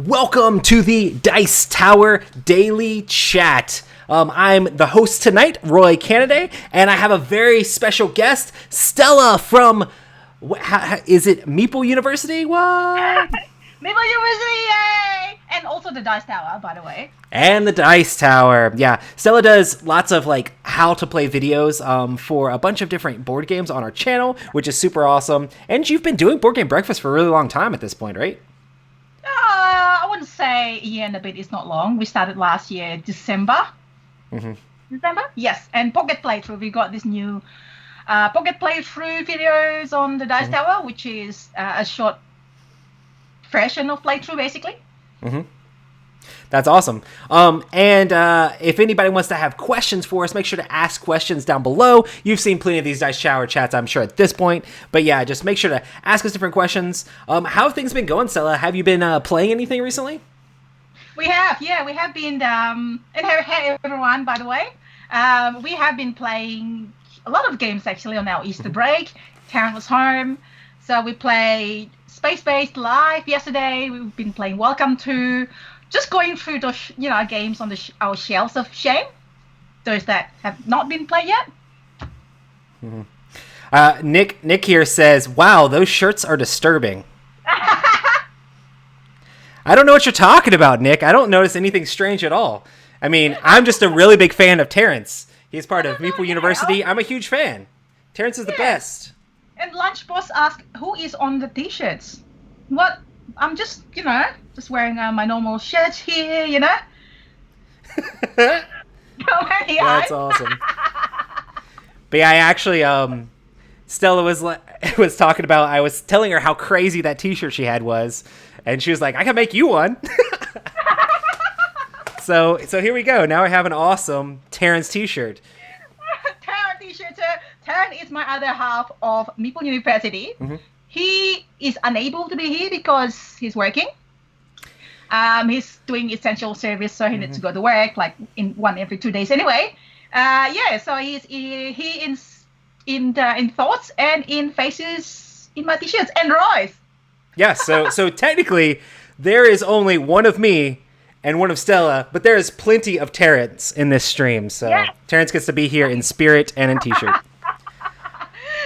Welcome to the Dice Tower Daily Chat. I'm the host tonight, Roy Canada, and I have a very special guest, Stella from, is it Meeple University? What? Meeple University, yay! And also the Dice Tower, by the way. And the Dice Tower, yeah. Stella does lots of how to play videos for a bunch of different board games on our channel, which is super awesome. And you've been doing Board Game Breakfast for a really long time at this point, right? I wouldn't say a year and a bit is not long. We started last year, December. Mm-hmm. December? Yes. And Pocket Playthrough. We got this new Pocket Playthrough videos on the Dice Tower, which is a short version of playthrough, basically. Mm-hmm. That's awesome. And if anybody wants to have questions for us, make sure to ask questions down below. You've seen plenty of these Dice Shower chats, I'm sure, at this point. But yeah, just make sure to ask us different questions. How have things been going, Stella? Have you been playing anything recently? We have, yeah. We have been, and hey everyone, by the way. We have been playing a lot of games, actually, on our Easter break. Taryn was home. So we played Space-Based Live yesterday. We've been playing Welcome to... Just going through those, games on our shelves of shame, those that have not been played yet. Mm-hmm. Nick here says, "Wow, those shirts are disturbing." I don't know what you're talking about, Nick. I don't notice anything strange at all. I mean, I'm just a really big fan of Terrence. He's part of Meeple University. I'm a huge fan. Terrence is the best. And Lunchboss asked, "Who is on the t-shirts?" What? I'm just, just wearing my normal shirt here, That's awesome. But yeah, I actually, Stella was talking about, I was telling her how crazy that t-shirt she had was, and she was like, "I can make you one." So here we go. Now I have an awesome Terrence t-shirt. Terrence t-shirt. Terrence is my other half of Meeple University. Mm-hmm. He is unable to be here because he's working. He's doing essential service, so he needs to go to work in every 2 days anyway. So he's in thoughts and in faces in my t-shirts and Roy's. Yeah, so technically there is only one of me and one of Stella, but there is plenty of Terrence in this stream. So yeah. Terrence gets to be here in spirit and in t-shirt.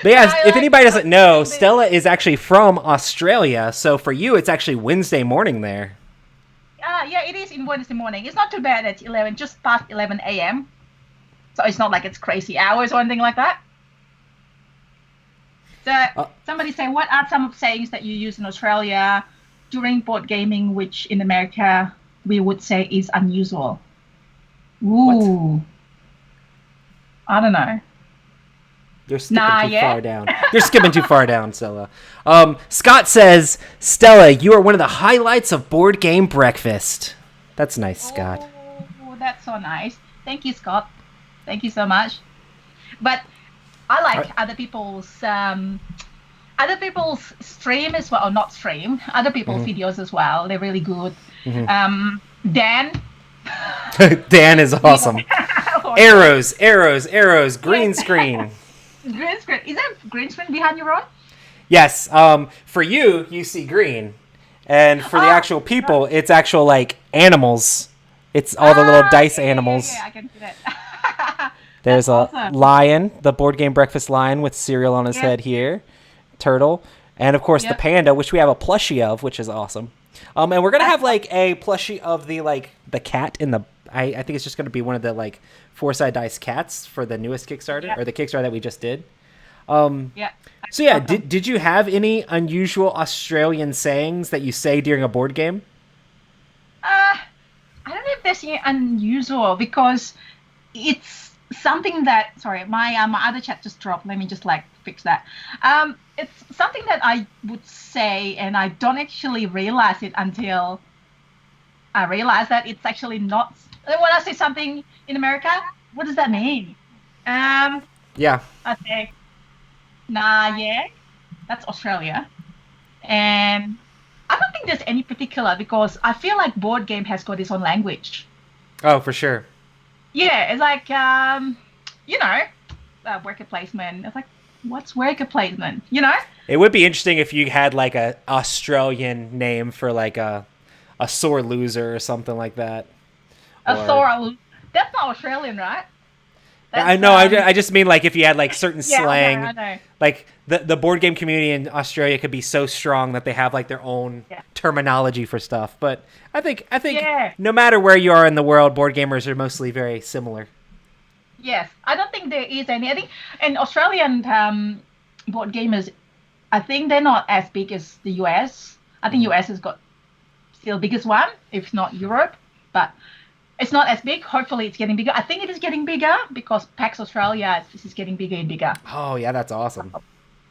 But yeah, if anybody doesn't know, Stella is actually from Australia, so for you it's actually Wednesday morning there. Yeah, it is in Wednesday morning. It's not too bad at 11, just past 11 a.m. So it's not like it's crazy hours or anything like that. So somebody say, what are some of sayings that you use in Australia during board gaming, which in America we would say is unusual? Ooh. What? I don't know. You're skipping too far down. You're skipping too far down, Stella. Scott says, "Stella, you are one of the highlights of Board Game Breakfast." That's nice, Scott. Oh, that's so nice. Thank you, Scott. Thank you so much. But I like other people's stream as well, or not stream, other people's videos as well. They're really good. Mm-hmm. Dan. Dan is awesome. Arrows, green screen. Green screen. Is there a green screen behind you, Ron? Yes. For you see green. And for the actual people, it's actual, animals. It's all the little dice animals. Yeah, I can see that. There's a lion, the Board Game Breakfast lion with cereal on his head here. Turtle. And, of course, the panda, which we have a plushie of, which is awesome. And we're going to have, a plushie of the cat in the... I think it's just going to be one of the, four-side dice cats for the newest Kickstarter, or the Kickstarter that we just did. So yeah, did you have any unusual Australian sayings that you say during a board game? I don't know if there's any unusual, because it's something that... Sorry, my other chat just dropped. Let me just, fix that. It's something that I would say, and I don't actually realize it until I realize that it's actually not... When I say something in America, what does that mean? Yeah. I say, nah, yeah, that's Australia. And I don't think there's any particular, because I feel like board game has got its own language. Oh, for sure. Yeah, it's like, worker placement. It's like, what's worker placement? It would be interesting if you had a Australian name for a a sore loser or something like that. A sore. That's not Australian, right? That's, I know. I just mean like if you had like certain slang. I know. Like the board game community in Australia could be so strong that they have like their own terminology for stuff. But I think no matter where you are in the world, board gamers are mostly very similar. Yes, I don't think there is any. I think in Australian board gamers, I think they're not as big as the US. I think US has got still the biggest one, if not Europe, but it's not as big. Hopefully it's getting bigger. I think it is getting bigger because PAX Australia is getting bigger and bigger. Oh, yeah, that's awesome.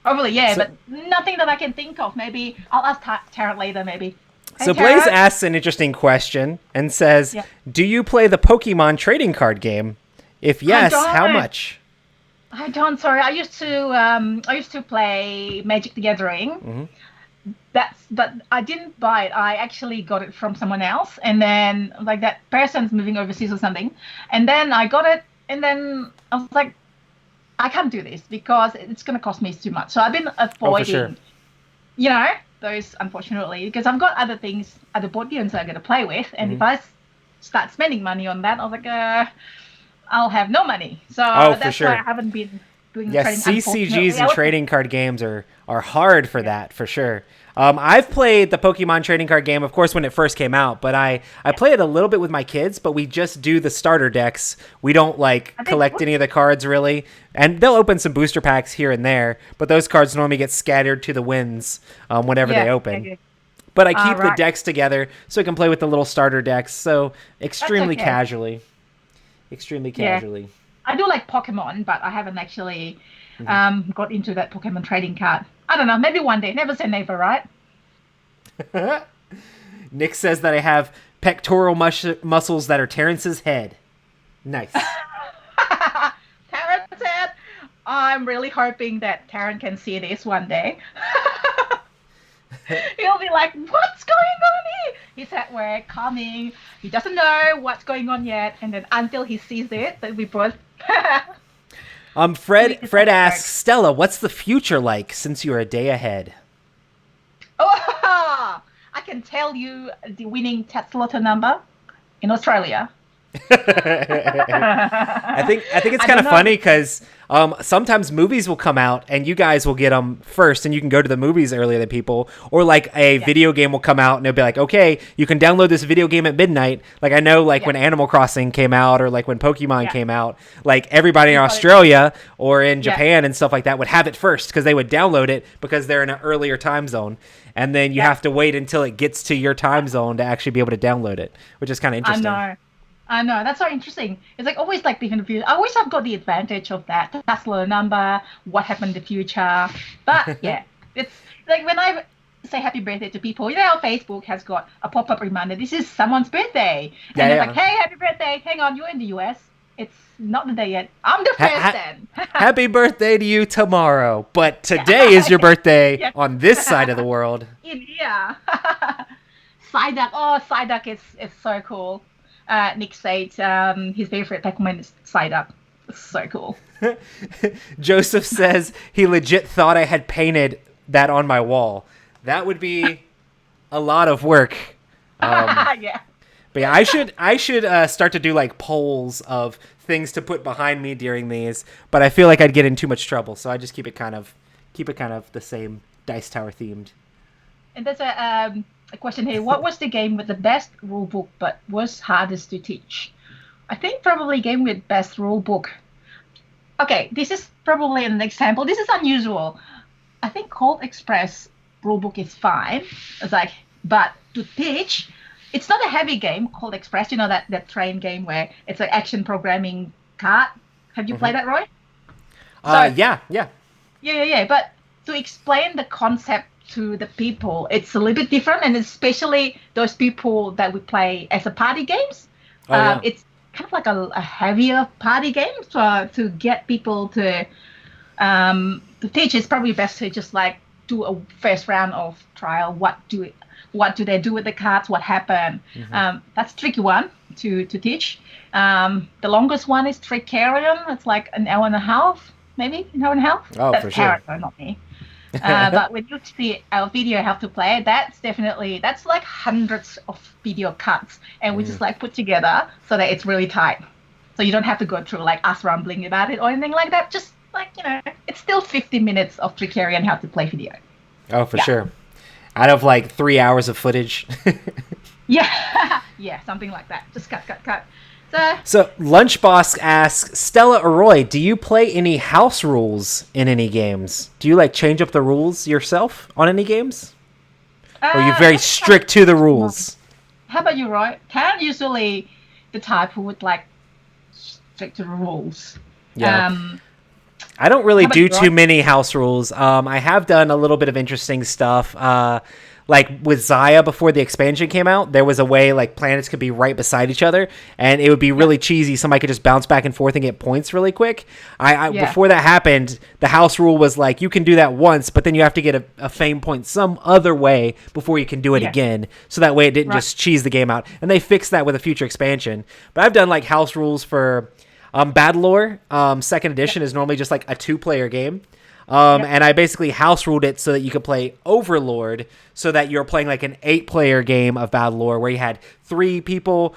Hopefully, yeah, but nothing that I can think of. Maybe I'll ask Tarrant later, maybe. Hey, so Blaze asks an interesting question and says, do you play the Pokemon trading card game? If yes, how much? I don't. Sorry, I used to play Magic the Gathering. Mm-hmm. But I didn't buy it. I actually got it from someone else, and then like that person's moving overseas or something, and then I got it, and then I was like, I can't do this because it's going to cost me too much. So I've been avoiding, those, unfortunately, because I've got other things, other board games I'm going to play with, and if I start spending money on that, I was like, I'll have no money. So that's why I haven't been doing trading. CCGs and trading card games are hard for that, for sure. I've played the Pokemon trading card game, of course, when it first came out, but I play it a little bit with my kids, but we just do the starter decks. We don't collect any of the cards really, and they'll open some booster packs here and there, but those cards normally get scattered to the winds whenever they open. Okay. But I keep the decks together so I can play with the little starter decks, so extremely casually. Extremely casually. I do like Pokemon, but I haven't actually got into that Pokemon trading card. I don't know. Maybe one day. Never say never, right? Nick says that I have pectoral muscles that are Terrence's head. Nice. Terrence said, I'm really hoping that Terrence can see this one day. He'll be like, what's going on here? He's at work, calming. He doesn't know what's going on yet. And then until he sees it, that we both... Fred asks, Stella, what's the future like since you're a day ahead? Oh, I can tell you the winning Tetzlotter number in Australia. I think it's kind of funny because sometimes movies will come out and you guys will get them first and you can go to the movies earlier than people, or like a video game will come out and they'll be like, okay, you can download this video game at midnight. Like I know when Animal Crossing came out or like when Pokemon came out, like everybody in Australia or in Japan and stuff like that would have it first because they would download it because they're in an earlier time zone, and then you have to wait until it gets to your time zone to actually be able to download it, which is kind of interesting. I know, that's so interesting. It's like always like being in the future. I always have got the advantage of that. The Tesla number, what happened in the future. But it's like when I say happy birthday to people, Facebook has got a pop-up reminder. This is someone's birthday. And they're like, hey, happy birthday. Hang on, you're in the US. It's not the day yet. I'm the person. Happy birthday to you tomorrow. But today is your birthday on this side of the world. Yeah. Psyduck. Oh, Psyduck is so cool. Nick said his favorite Pokemon is Psyduck. It's so cool. Joseph says he legit thought I had painted that on my wall. That would be a lot of work. But yeah, I should start to do like polls of things to put behind me during these. But I feel like I'd get in too much trouble, so I just keep it kind of the same Dice Tower themed. And there's a question here. What was the game with the best rulebook but was hardest to teach? I think probably game with best rulebook. Okay, this is probably an example. This is unusual. I think Cold Express rulebook is fine. It's like, but to teach, it's not a heavy game. Cold Express, that train game where it's an action programming card. Have you played that, Roy? Yeah. But to explain the concept to the people, it's a little bit different, and especially those people that we play as a party games. It's kind of like a heavier party game, so to get people to teach, it's probably best to just like do a first round of trial. What do they do with the cards? What happened? That's a tricky one to teach. The longest one is Trickarion. It's like an hour and a half, maybe an hour and a half. Oh, that's for sure. Not me. But when you see our video how to play, that's like hundreds of video cuts, and we just like put together so that it's really tight. So you don't have to go through like us rambling about it or anything like that. Just like, it's still 50 minutes of Tricarian how to play video. Oh, for sure. Out of like 3 hours of footage. Yeah. Yeah, something like that. Just cut. So Lunchbox asks, Stella or Roy, do you play any house rules in any games? Do you like change up the rules yourself on any games? Or are you very strict to the rules? How about you, Roy? Karen usually the type who would like stick to the rules. Yeah. I don't really do too many house rules. I have done a little bit of interesting stuff. Like with Jahja before the expansion came out, there was a way like planets could be right beside each other, and it would be really cheesy. Somebody could just bounce back and forth and get points really quick. Before that happened, the house rule was like you can do that once, but then you have to get a fame point some other way before you can do it again. So that way it didn't just cheese the game out. And they fixed that with a future expansion. But I've done like house rules for Battlelore. Second edition is normally just like a 2-player game. And I basically house ruled it so that you could play Overlord, so that you're playing like an 8-player game of Battlelore where you had 3 people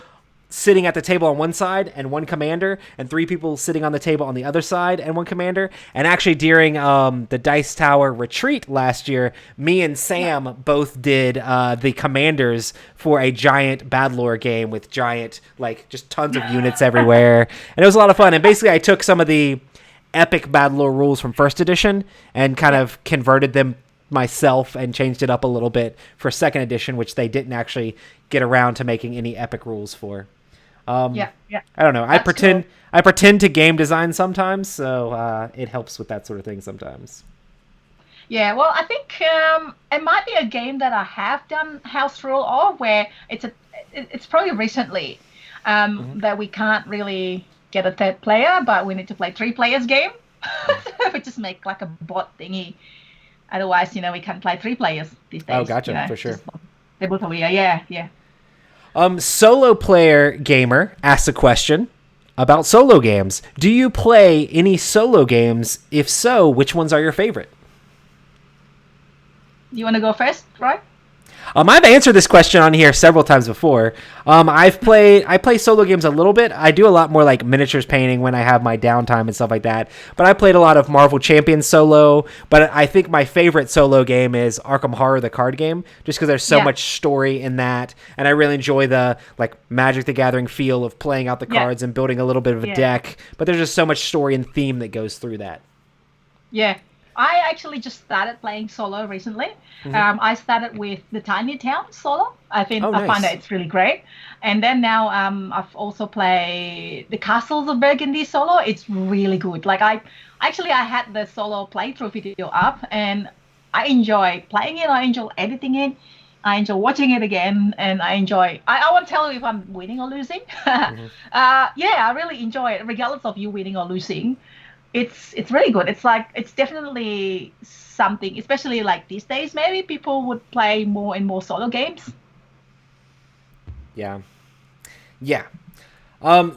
sitting at the table on one side and 1 commander, and 3 people sitting on the table on the other side and 1 commander. And actually during the Dice Tower retreat last year, me and Sam both did the commanders for a giant Battlelore game with giant, like, just tons of units everywhere. And it was a lot of fun. And basically I took some of the epic Battlelore rules from first edition and kind of converted them myself and changed it up a little bit for second edition, which they didn't actually get around to making any epic rules for. I don't know. I pretend to game design sometimes, so it helps with that sort of thing sometimes. Yeah, well, I think it might be a game that I have done house rule of, where it's probably recently that we can't really get a 3rd player, but we need to play 3 players game. We just make like a bot thingy. Otherwise, we can't play 3 players these days. Oh, gotcha, for sure. Yeah. Solo player gamer asks a question about solo games. Do you play any solo games? If so, which ones are your favorite? You want to go first, right? I've answered this question on here several times before. I play solo games a little bit. I do a lot more like miniatures painting when I have my downtime and stuff like that. But I played a lot of Marvel Champions solo. But I think my favorite solo game is Arkham Horror, the card game, just because there's so much story in that, and I really enjoy the like Magic the Gathering feel of playing out the cards and building a little bit of a deck. But there's just so much story and theme that goes through that. Yeah. I actually just started playing solo recently. I started with the Tiny Town solo. I find that it's really great. And then now I've also played the Castles of Burgundy solo. It's really good. Like I had the solo playthrough video up, and I enjoy playing it. I enjoy editing it. I enjoy watching it again, and I won't tell you if I'm winning or losing. I really enjoy it, regardless of you winning or losing. It's really good. It's definitely something, especially like these days, maybe people would play more and more solo games. Yeah.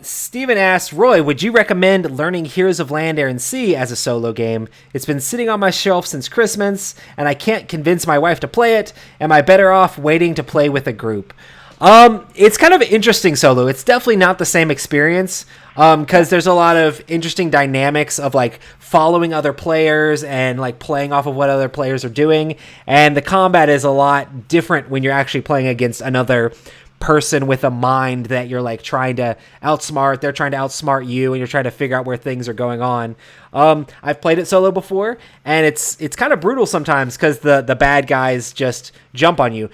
Steven asks, Roy, would you recommend learning Heroes of Land, Air, and Sea as a solo game? It's been sitting on my shelf since Christmas, and I can't convince my wife to play it. Am I better off waiting to play with a group? It's kind of interesting solo. It's definitely not the same experience, because there's a lot of interesting dynamics of like following other players and like playing off of what other players are doing. And the combat is a lot different when you're actually playing against another person with a mind that you're like trying to outsmart. They're trying to outsmart you, and you're trying to figure out where things are going on. I've played it solo before, and it's kind of brutal sometimes because the bad guys just jump on you.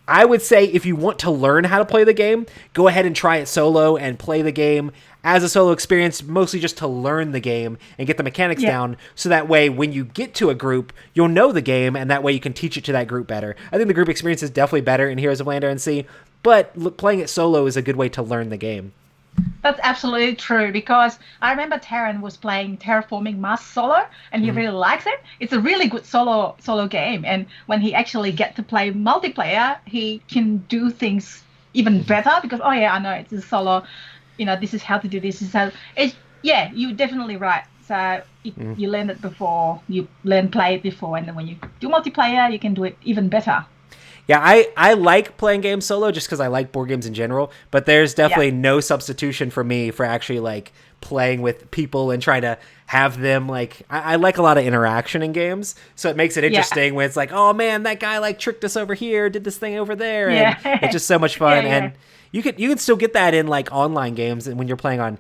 I would say if you want to learn how to play the game, go ahead and try it solo and play the game as a solo experience, mostly just to learn the game and get the mechanics down, so that way when you get to a group, you'll know the game, and that way you can teach it to that group better. I think the group experience is definitely better in Heroes of Land, Air, and Sea, but playing it solo is a good way to learn the game. That's absolutely true, because I remember Taran was playing Terraforming Mars solo, and he really likes it. It's a really good solo game, and when he actually get to play multiplayer, he can do things even better, because I know it's a solo. This is how to do this. You're definitely right. So you learn it before, you play it before, and then when you do multiplayer, you can do it even better. Yeah, I like playing games solo just because I like board games in general, but there's definitely no substitution for me for actually like playing with people and trying to have them like I like a lot of interaction in games, so it makes it interesting when it's like, oh man, that guy like tricked us over here, did this thing over there, and it's just so much fun. And you can still get that in like online games and when you're playing on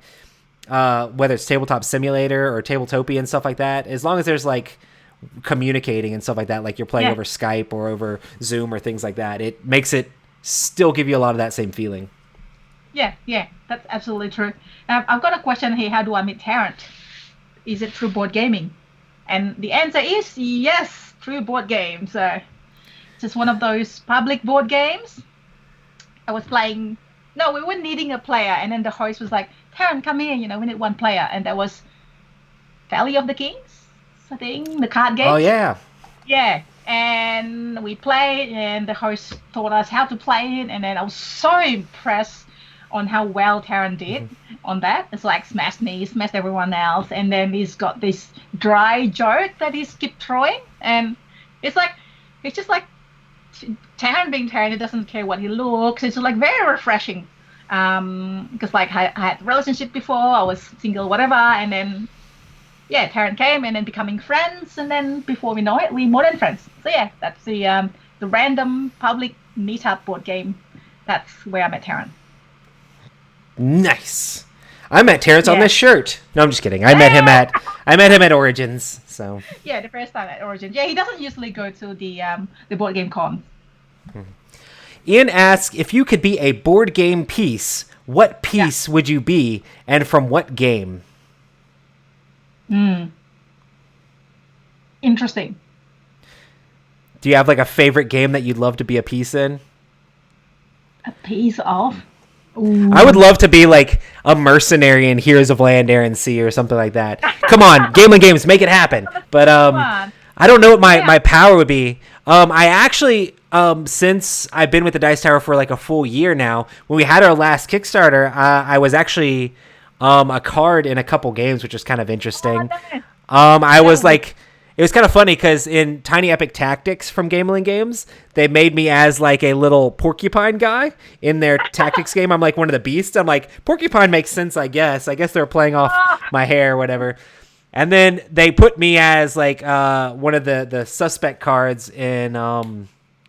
whether it's Tabletop Simulator or Tabletopia and stuff like that, as long as there's like communicating and stuff like that, like you're playing over Skype or over Zoom or things like that, it makes it still give you a lot of that same feeling. Yeah, that's absolutely true. I've got a question here. How do I meet Tarrant? Is it through board gaming? And the answer is yes, through board games. So just one of those public board games. I was playing. No, we were needing a player, and then the host was like, "Tarrant, come here. We need one player." And that was Valley of the Kings, I think, the card game. Oh yeah. Yeah, and we played, and the host taught us how to play it, and then I was so impressed on how well Tarrant did on that. It's like smashed me, smashed everyone else, and then he's got this dry joke that he's keep throwing, and it's just like Tarrant being Tarrant. He doesn't care what he looks. It's like very refreshing. Because like I had a relationship before, I was single, whatever, and then Tarrant came, and then becoming friends, and then before we know it, we more than friends. So yeah, that's the random public meetup board game. That's where I met Tarrant. Nice. I met Terrence on this shirt. No, I'm just kidding. I met him at Origins. So yeah, the first time at Origins. Yeah, he doesn't usually go to the board game con. Ian asks, if you could be a board game piece, what piece would you be, and from what game? Interesting. Do you have like a favorite game that you'd love to be a piece in? A piece of? Ooh. I would love to be like a mercenary in Heroes of Land, Air, and Sea or something like that. Come on, Gambling Games, make it happen. But I don't know what my power would be. I actually, since I've been with the Dice Tower for like a full year now, when we had our last Kickstarter, I was actually a card in a couple games, which was kind of interesting. I was like... It was kind of funny because in Tiny Epic Tactics from Gambling Games, they made me as like a little porcupine guy in their tactics game. I'm like one of the beasts. I'm like, porcupine makes sense, I guess. I guess they're playing off my hair or whatever. And then they put me as like one of the suspect cards in, what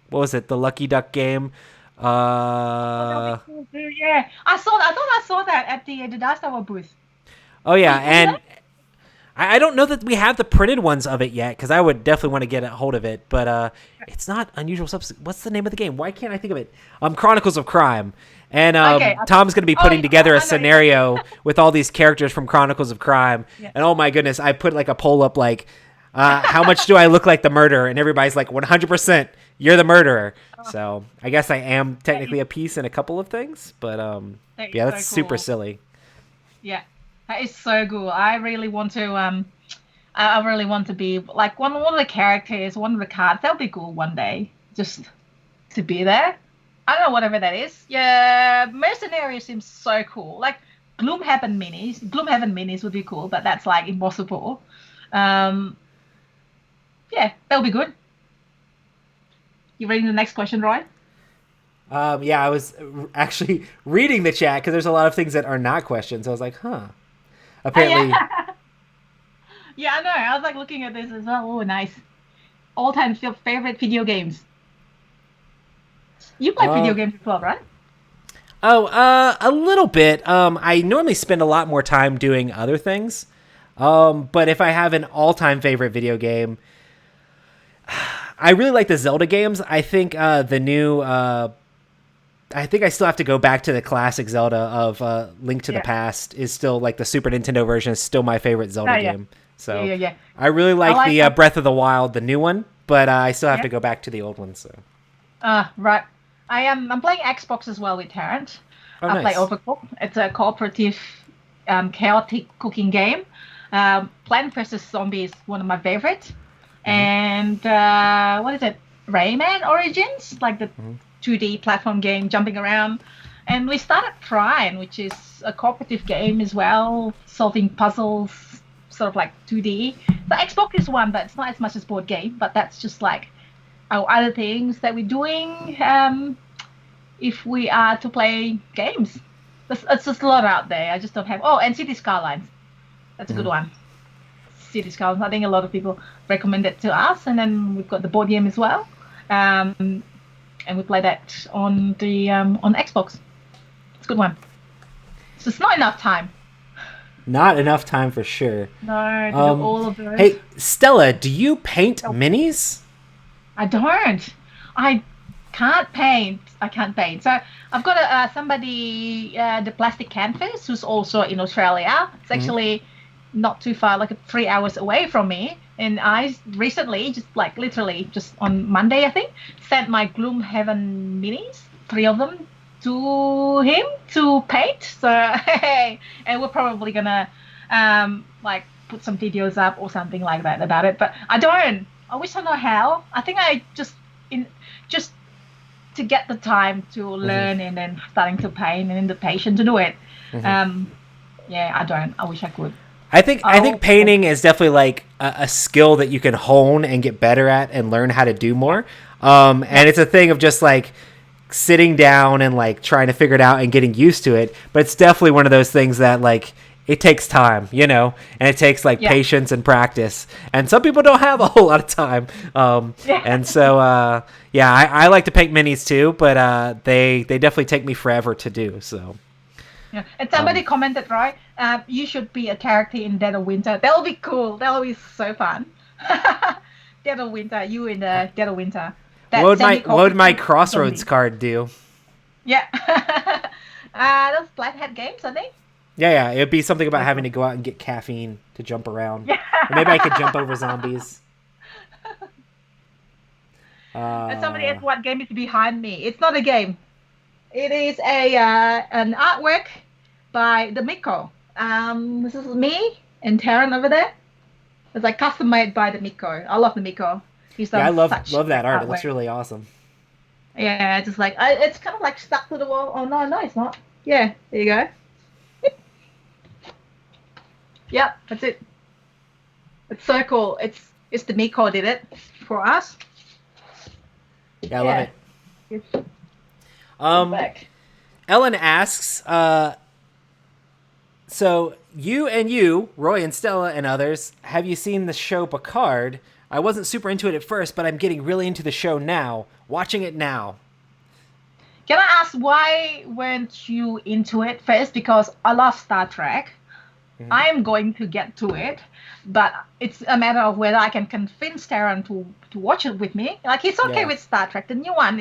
was it, the Lucky Duck game? Yeah, I thought I saw that at the Dice Tower booth. Oh, yeah, and... I don't know that we have the printed ones of it yet, because I would definitely want to get a hold of it, but it's not Unusual Substance. What's the name of the game? Why can't I think of it? Chronicles of Crime. And Tom's going to be putting together a scenario with all these characters from Chronicles of Crime. Yeah. And oh my goodness, I put like a poll up like, how much do I look like the murderer? And everybody's like, 100%, you're the murderer. So I guess I am technically a piece in a couple of things, but that's so super silly. Yeah. That is so cool. I really want to. I really want to be like one of the characters, one of the cards. That would be cool one day, just to be there. I don't know, whatever that is. Yeah, Mercenary seems so cool. Like Gloomhaven minis would be cool, but that's like impossible. Yeah, that would be good. You reading the next question, Roy? Yeah, I was actually reading the chat because there's a lot of things that are not questions. I was like, huh. Apparently. Yeah, I know. I was like looking at this as well. Oh, nice. All-time favorite video games. You play video games as well, right? Oh, a little bit. I normally spend a lot more time doing other things. But if I have an all-time favorite video game, I really like the Zelda games. I think the new... I think I still have to go back to the classic Zelda of Link to the Past is still like the Super Nintendo version is still my favorite Zelda game. So I really like the Breath of the Wild, the new one, but I still have to go back to the old one. So right. I'm playing Xbox as well with Tarrant. I play Overcooked. It's a cooperative, chaotic cooking game. Plant vs. Zombie is one of my favorites. And what is it? Rayman Origins, like the 2D platform game, jumping around. And we started Prime, which is a cooperative game as well, solving puzzles, sort of like 2D. The Xbox is one, but it's not as much as board game. But that's just like our other things that we're doing if we are to play games. It's just a lot out there. I just don't have. Oh, and City Skylines. That's a good one. City Skylines. I think a lot of people recommend it to us, and then we've got the board game as well. And we play that on the on Xbox. It's a good one. So it's not enough time. Not enough time for sure. No, to do all of those. Hey, Stella, do you paint minis? I don't. I can't paint. So I've got somebody, the Plastic Canvas, who's also in Australia. It's actually not too far, like 3 hours away from me. And I recently, just like literally just on Monday, I think, sent my Gloomhaven minis, 3 of them, to him to paint. So, and we're probably gonna like put some videos up or something like that about it. But I don't. I wish I know how. I think I just to get the time to learn and then starting to paint and then the patience to do it. Yeah, I don't. I wish I could. I think painting is definitely like a skill that you can hone and get better at and learn how to do more. And it's a thing of just like sitting down and like trying to figure it out and getting used to it. But it's definitely one of those things that like it takes time, you know, and it takes like patience and practice. And some people don't have a whole lot of time. And so, I like to paint minis too, but they definitely take me forever to do. So. Yeah. And somebody commented, right? You should be a character in Dead of Winter. That'll be cool. That'll be so fun. Dead of Winter. You in the Dead of Winter. What would my Crossroads card do? Yeah. Those Black Hat games, I think. Yeah. It'd be something about having to go out and get caffeine to jump around. Yeah. Or maybe I could jump over zombies. And somebody asked what game is behind me. It's not a game. It is an artwork by the Miko. This is me and Taryn over there. It's like custom made by the Miko. I love the Miko. I love that art. It looks really awesome. Yeah, just like it's kind of like stuck to the wall. Oh no, it's not. Yeah, there you go. Yep, that's it. It's so cool. It's the Miko did it for us. Yeah, I love it. Ellen asks, so you, Roy and Stella and others, have you seen the show Picard? I wasn't super into it at first, but I'm getting really into the show now. Watching it now. Can I ask why weren't you into it first? Because I love Star Trek. I am going to get to it, but it's a matter of whether I can convince Taron to watch it with me. Like he's okay with Star Trek, the new one.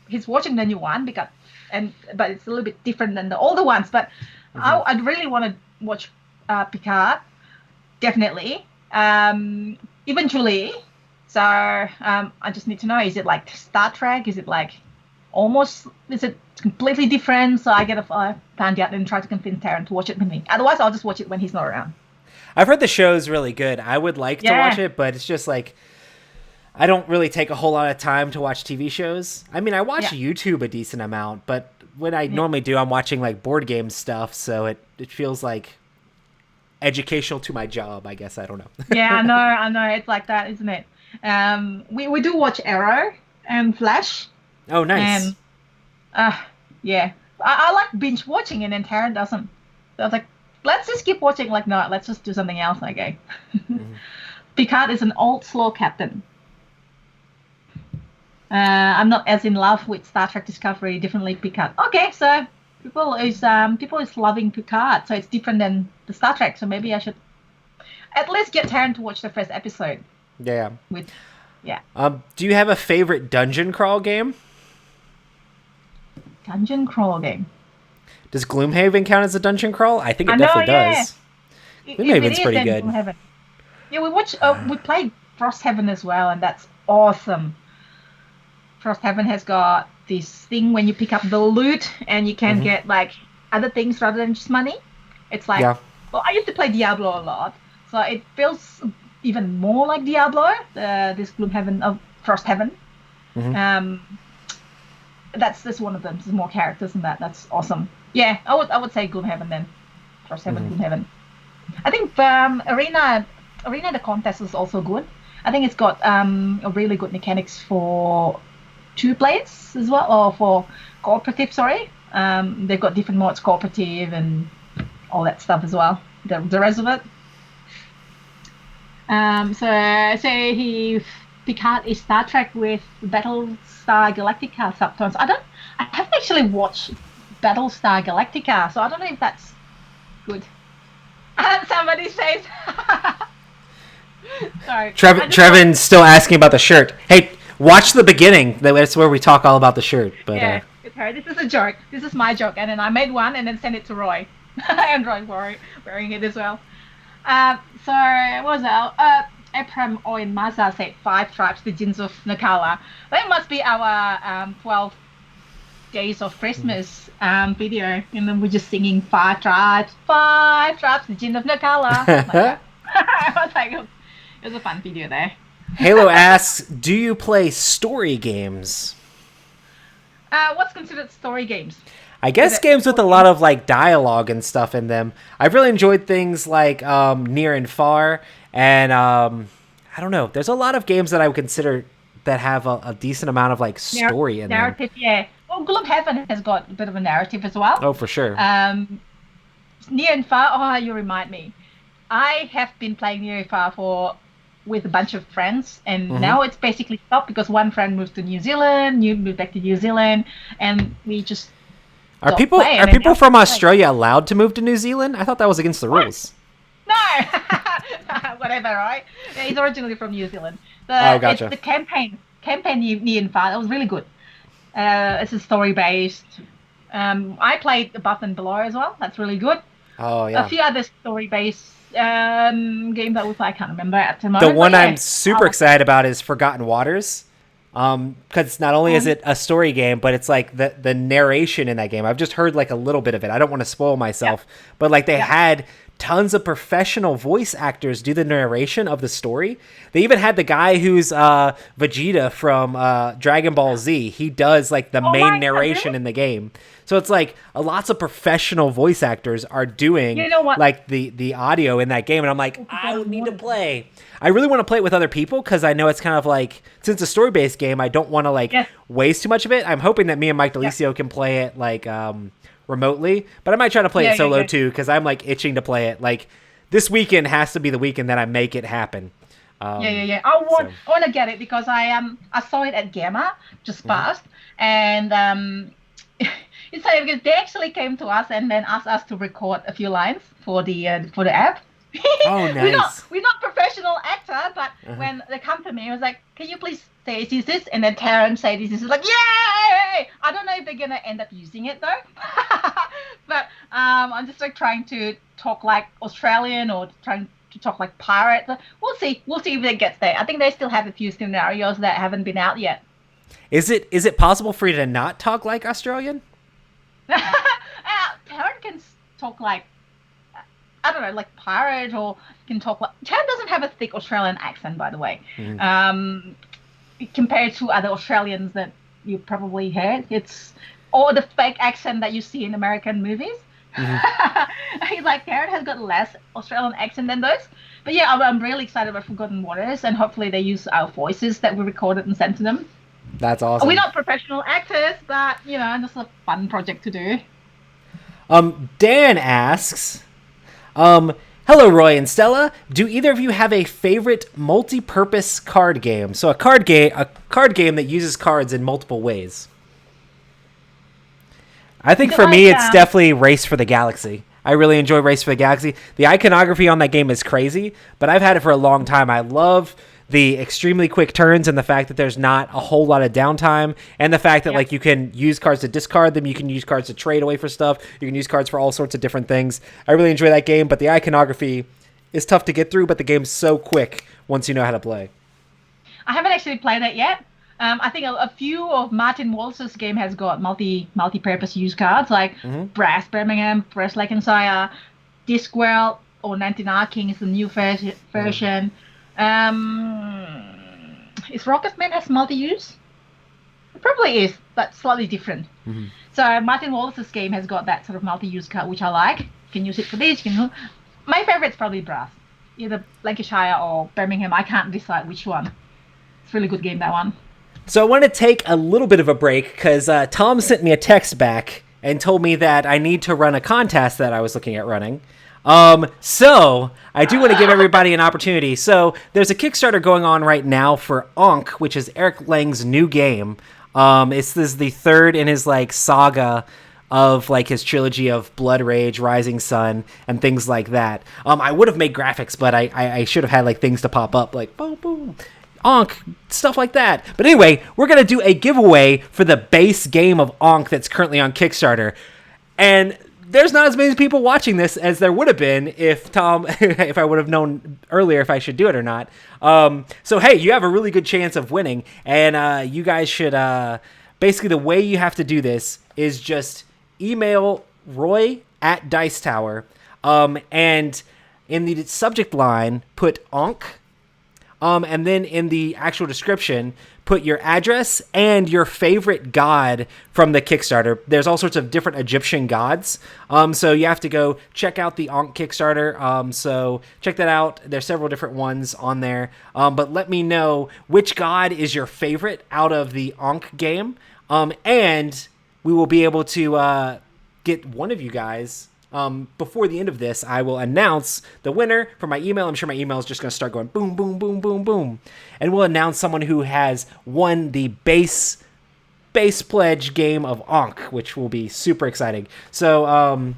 He's watching the new one but it's a little bit different than the older ones. But I really want to watch Picard, definitely, eventually. So I just need to know: is it like Star Trek? Is it like is it completely different? So I gotta find out and try to convince Taryn to watch it with me. Otherwise, I'll just watch it when he's not around. I've heard the show's really good. I would like to watch it, but it's just like I don't really take a whole lot of time to watch TV shows. I mean, I watch YouTube a decent amount, but when I normally do, I'm watching like board game stuff, so it feels like educational to my job, I guess. I don't know. Yeah, I know. It's like that, isn't it? We do watch Arrow and Flash. Oh, nice. And I like binge watching, and then Taryn doesn't. So I was like, let's just keep watching. Like, no, let's just do something else. Okay. Picard is an old slow captain. I'm not as in love with Star Trek Discovery. Definitely Picard. Okay, so people is loving Picard, so it's different than the Star Trek. So maybe I should at least get Taryn to watch the first episode. Yeah. Do you have a favorite dungeon crawl game? Dungeon crawl game. Does Gloomhaven count as a dungeon crawl? I think it definitely does. Gloomhaven's pretty good. Gloomhaven. Yeah, we played Frosthaven as well, and that's awesome. Frosthaven has got this thing when you pick up the loot and you can get like other things rather than just money. It's like, well, I used to play Diablo a lot, so it feels even more like Diablo. This Gloomhaven of Frosthaven. That's one of them. There's more characters than that. That's awesome. Yeah, I would say Gloomhaven then. Frosthaven, Gloomhaven. I think Arena the contest is also good. I think it's got a really good mechanics for two players as well, or for cooperative. Sorry, they've got different modes, cooperative and all that stuff as well. The rest of it. So say Picard is Star Trek with Battlestar Galactica subtones. I haven't actually watched Battlestar Galactica, so I don't know if that's good. Somebody says. Sorry. Trevin's still asking about the shirt. Hey, watch the beginning. That's where we talk all about the shirt. But yeah, this is a joke. This is my joke, and then I made one and then sent it to Roy. And Roy wearing it as well. So what was that? Abram Oin Maza said 5 tribes, the Jinns of Nakala. That must be our 12 days of Christmas video, and then we're just singing 5 tribes, the Jinns of Nakala. I was like, it was a fun video there. Halo asks, do you play story games? What's considered story games? I guess games with a lot of like dialogue and stuff in them. I've really enjoyed things like Near and Far, and I don't know. There's a lot of games that I would consider that have a decent amount of like story in narrative, them. Yeah. Well, Gloomhaven has got a bit of a narrative as well. Oh, for sure. Near and Far. Oh, you remind me. I have been playing Near and Far with a bunch of friends, and now it's basically stopped because one friend moved to New Zealand, moved back to New Zealand, and we just. Are people from Australia allowed to move to New Zealand? I thought that was against the rules. No, whatever, right? Yeah, he's originally from New Zealand. Gotcha. It's the campaign Near and Far. That was really good. It's a story based. I played Above and Below as well. That's really good. Oh yeah. A few other story based games that we play. I can't remember at the moment. The one I'm super excited about is Forgotten Waters. Because not only is it a story game, but it's like the narration in that game. I've just heard like a little bit of it. I don't want to spoil myself, but like they had tons of professional voice actors do the narration of the story. They even had the guy who's Vegeta from Dragon Ball Z. He does like the main narration in the game. So it's like lots of professional voice actors are doing like the audio in that game. And I'm like, I would need to play. I really want to play it with other people because I know it's kind of like, since it's a story-based game, I don't want to like waste too much of it. I'm hoping that me and Mike Delisio can play it like remotely, but I might try to play it solo too because I'm like itching to play it. Like this weekend has to be the weekend that I make it happen. I want to get it because I saw it at Gamma just past, and it's like because they actually came to us and then asked us to record a few lines for the app. Oh, nice. We're not professional actor, but when they come to me, I was like, "Can you please say this?" And then Taryn say this is like, "Yay!" I don't know if they're gonna end up using it though, but I'm just like trying to talk like Australian or trying to talk like pirate. We'll see if it gets there. I think they still have a few scenarios that haven't been out yet. Is it possible for you to not talk like Australian? Taryn can talk like, I don't know, like pirate, or can talk like... Taryn doesn't have a thick Australian accent, by the way. Compared to other Australians that you probably heard. It's or the fake accent that you see in American movies. He's like, Taryn has got less Australian accent than those. But yeah, I'm really excited about Forgotten Waters, and hopefully they use our voices that we recorded and sent to them. That's awesome. We're not professional actors, but, just a fun project to do. Dan asks, hello, Roy and Stella. Do either of you have a favorite multi-purpose card game? So a card game that uses cards in multiple ways. I think for me, it's definitely Race for the Galaxy. I really enjoy Race for the Galaxy. The iconography on that game is crazy, but I've had it for a long time. I love the extremely quick turns and the fact that there's not a whole lot of downtime, and the fact that like you can use cards to discard them, you can use cards to trade away for stuff, you can use cards for all sorts of different things. I really enjoy that game, but the iconography is tough to get through, but the game's so quick once you know how to play. I haven't actually played it yet. I think a few of Martin Wallace's game has got multi-purpose use cards like Brass Birmingham, Brass Lancashire, Discworld, or 99 King is the new version. Is Rocketman has multi-use? It probably is, but slightly different. So Martin Wallace's game has got that sort of multi-use card, which I like. You can use it for this. My favorite's probably Brass. Either Lancashire or Birmingham. I can't decide which one. It's a really good game, that one. So I want to take a little bit of a break because Tom sent me a text back and told me that I need to run a contest that I was looking at running. So I do want to give everybody an opportunity. So there's a Kickstarter going on right now for Ankh, which is Eric Lang's new game. This is the third in his like saga of like his trilogy of Blood Rage, Rising Sun, and things like that. I would have made graphics, but I should have had like things to pop up like boom, boom, Ankh, stuff like that. But anyway, we're going to do a giveaway for the base game of Ankh that's currently on Kickstarter. And there's not as many people watching this as there would have been if I would have known earlier if I should do it or not. So, hey, you have a really good chance of winning. And you guys should, basically the way you have to do this is just email Roy at Dice Tower. And in the subject line, put Ankh. And then in the actual description, put your address and your favorite god from the Kickstarter. There's all sorts of different Egyptian gods. So you have to go check out the Ankh Kickstarter. So check that out. There's several different ones on there. But let me know which god is your favorite out of the Ankh game. And we will be able to get one of you guys. Before the end of this, I will announce the winner for my email. I'm sure my email is just going to start going boom, boom, boom, boom, boom. And we'll announce someone who has won the base pledge game of Ankh, which will be super exciting. So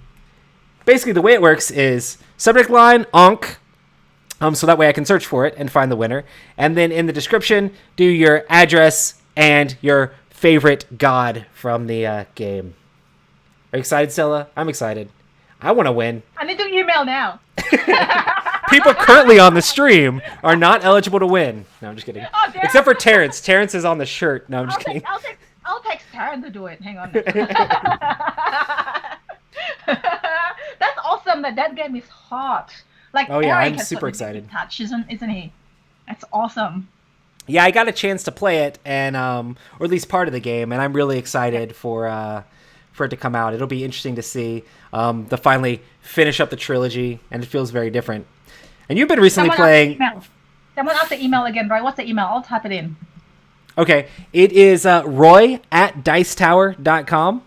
basically the way it works is subject line, Ankh. So that way I can search for it and find the winner. And then in the description, do your address and your favorite god from the game. Are you excited, Stella? I'm excited. I want to win. I need to email now. People currently on the stream are not eligible to win. No, I'm just kidding. Oh, except for Terrence. Terrence is on the shirt. No, I'm just kidding. I'll text Terrence to do it. Hang on. That's awesome that game is hot. Like, oh, yeah, Eric I'm super excited. Touch, isn't he? That's awesome. Yeah, I got a chance to play it, and or at least part of the game, and I'm really excited for it to come out. It'll be interesting to see to finally finish up the trilogy, and it feels very different. And you've been recently playing... Someone asked the email again, Roy. What's the email? I'll type it in. Okay. It is Roy at Dicetower.com.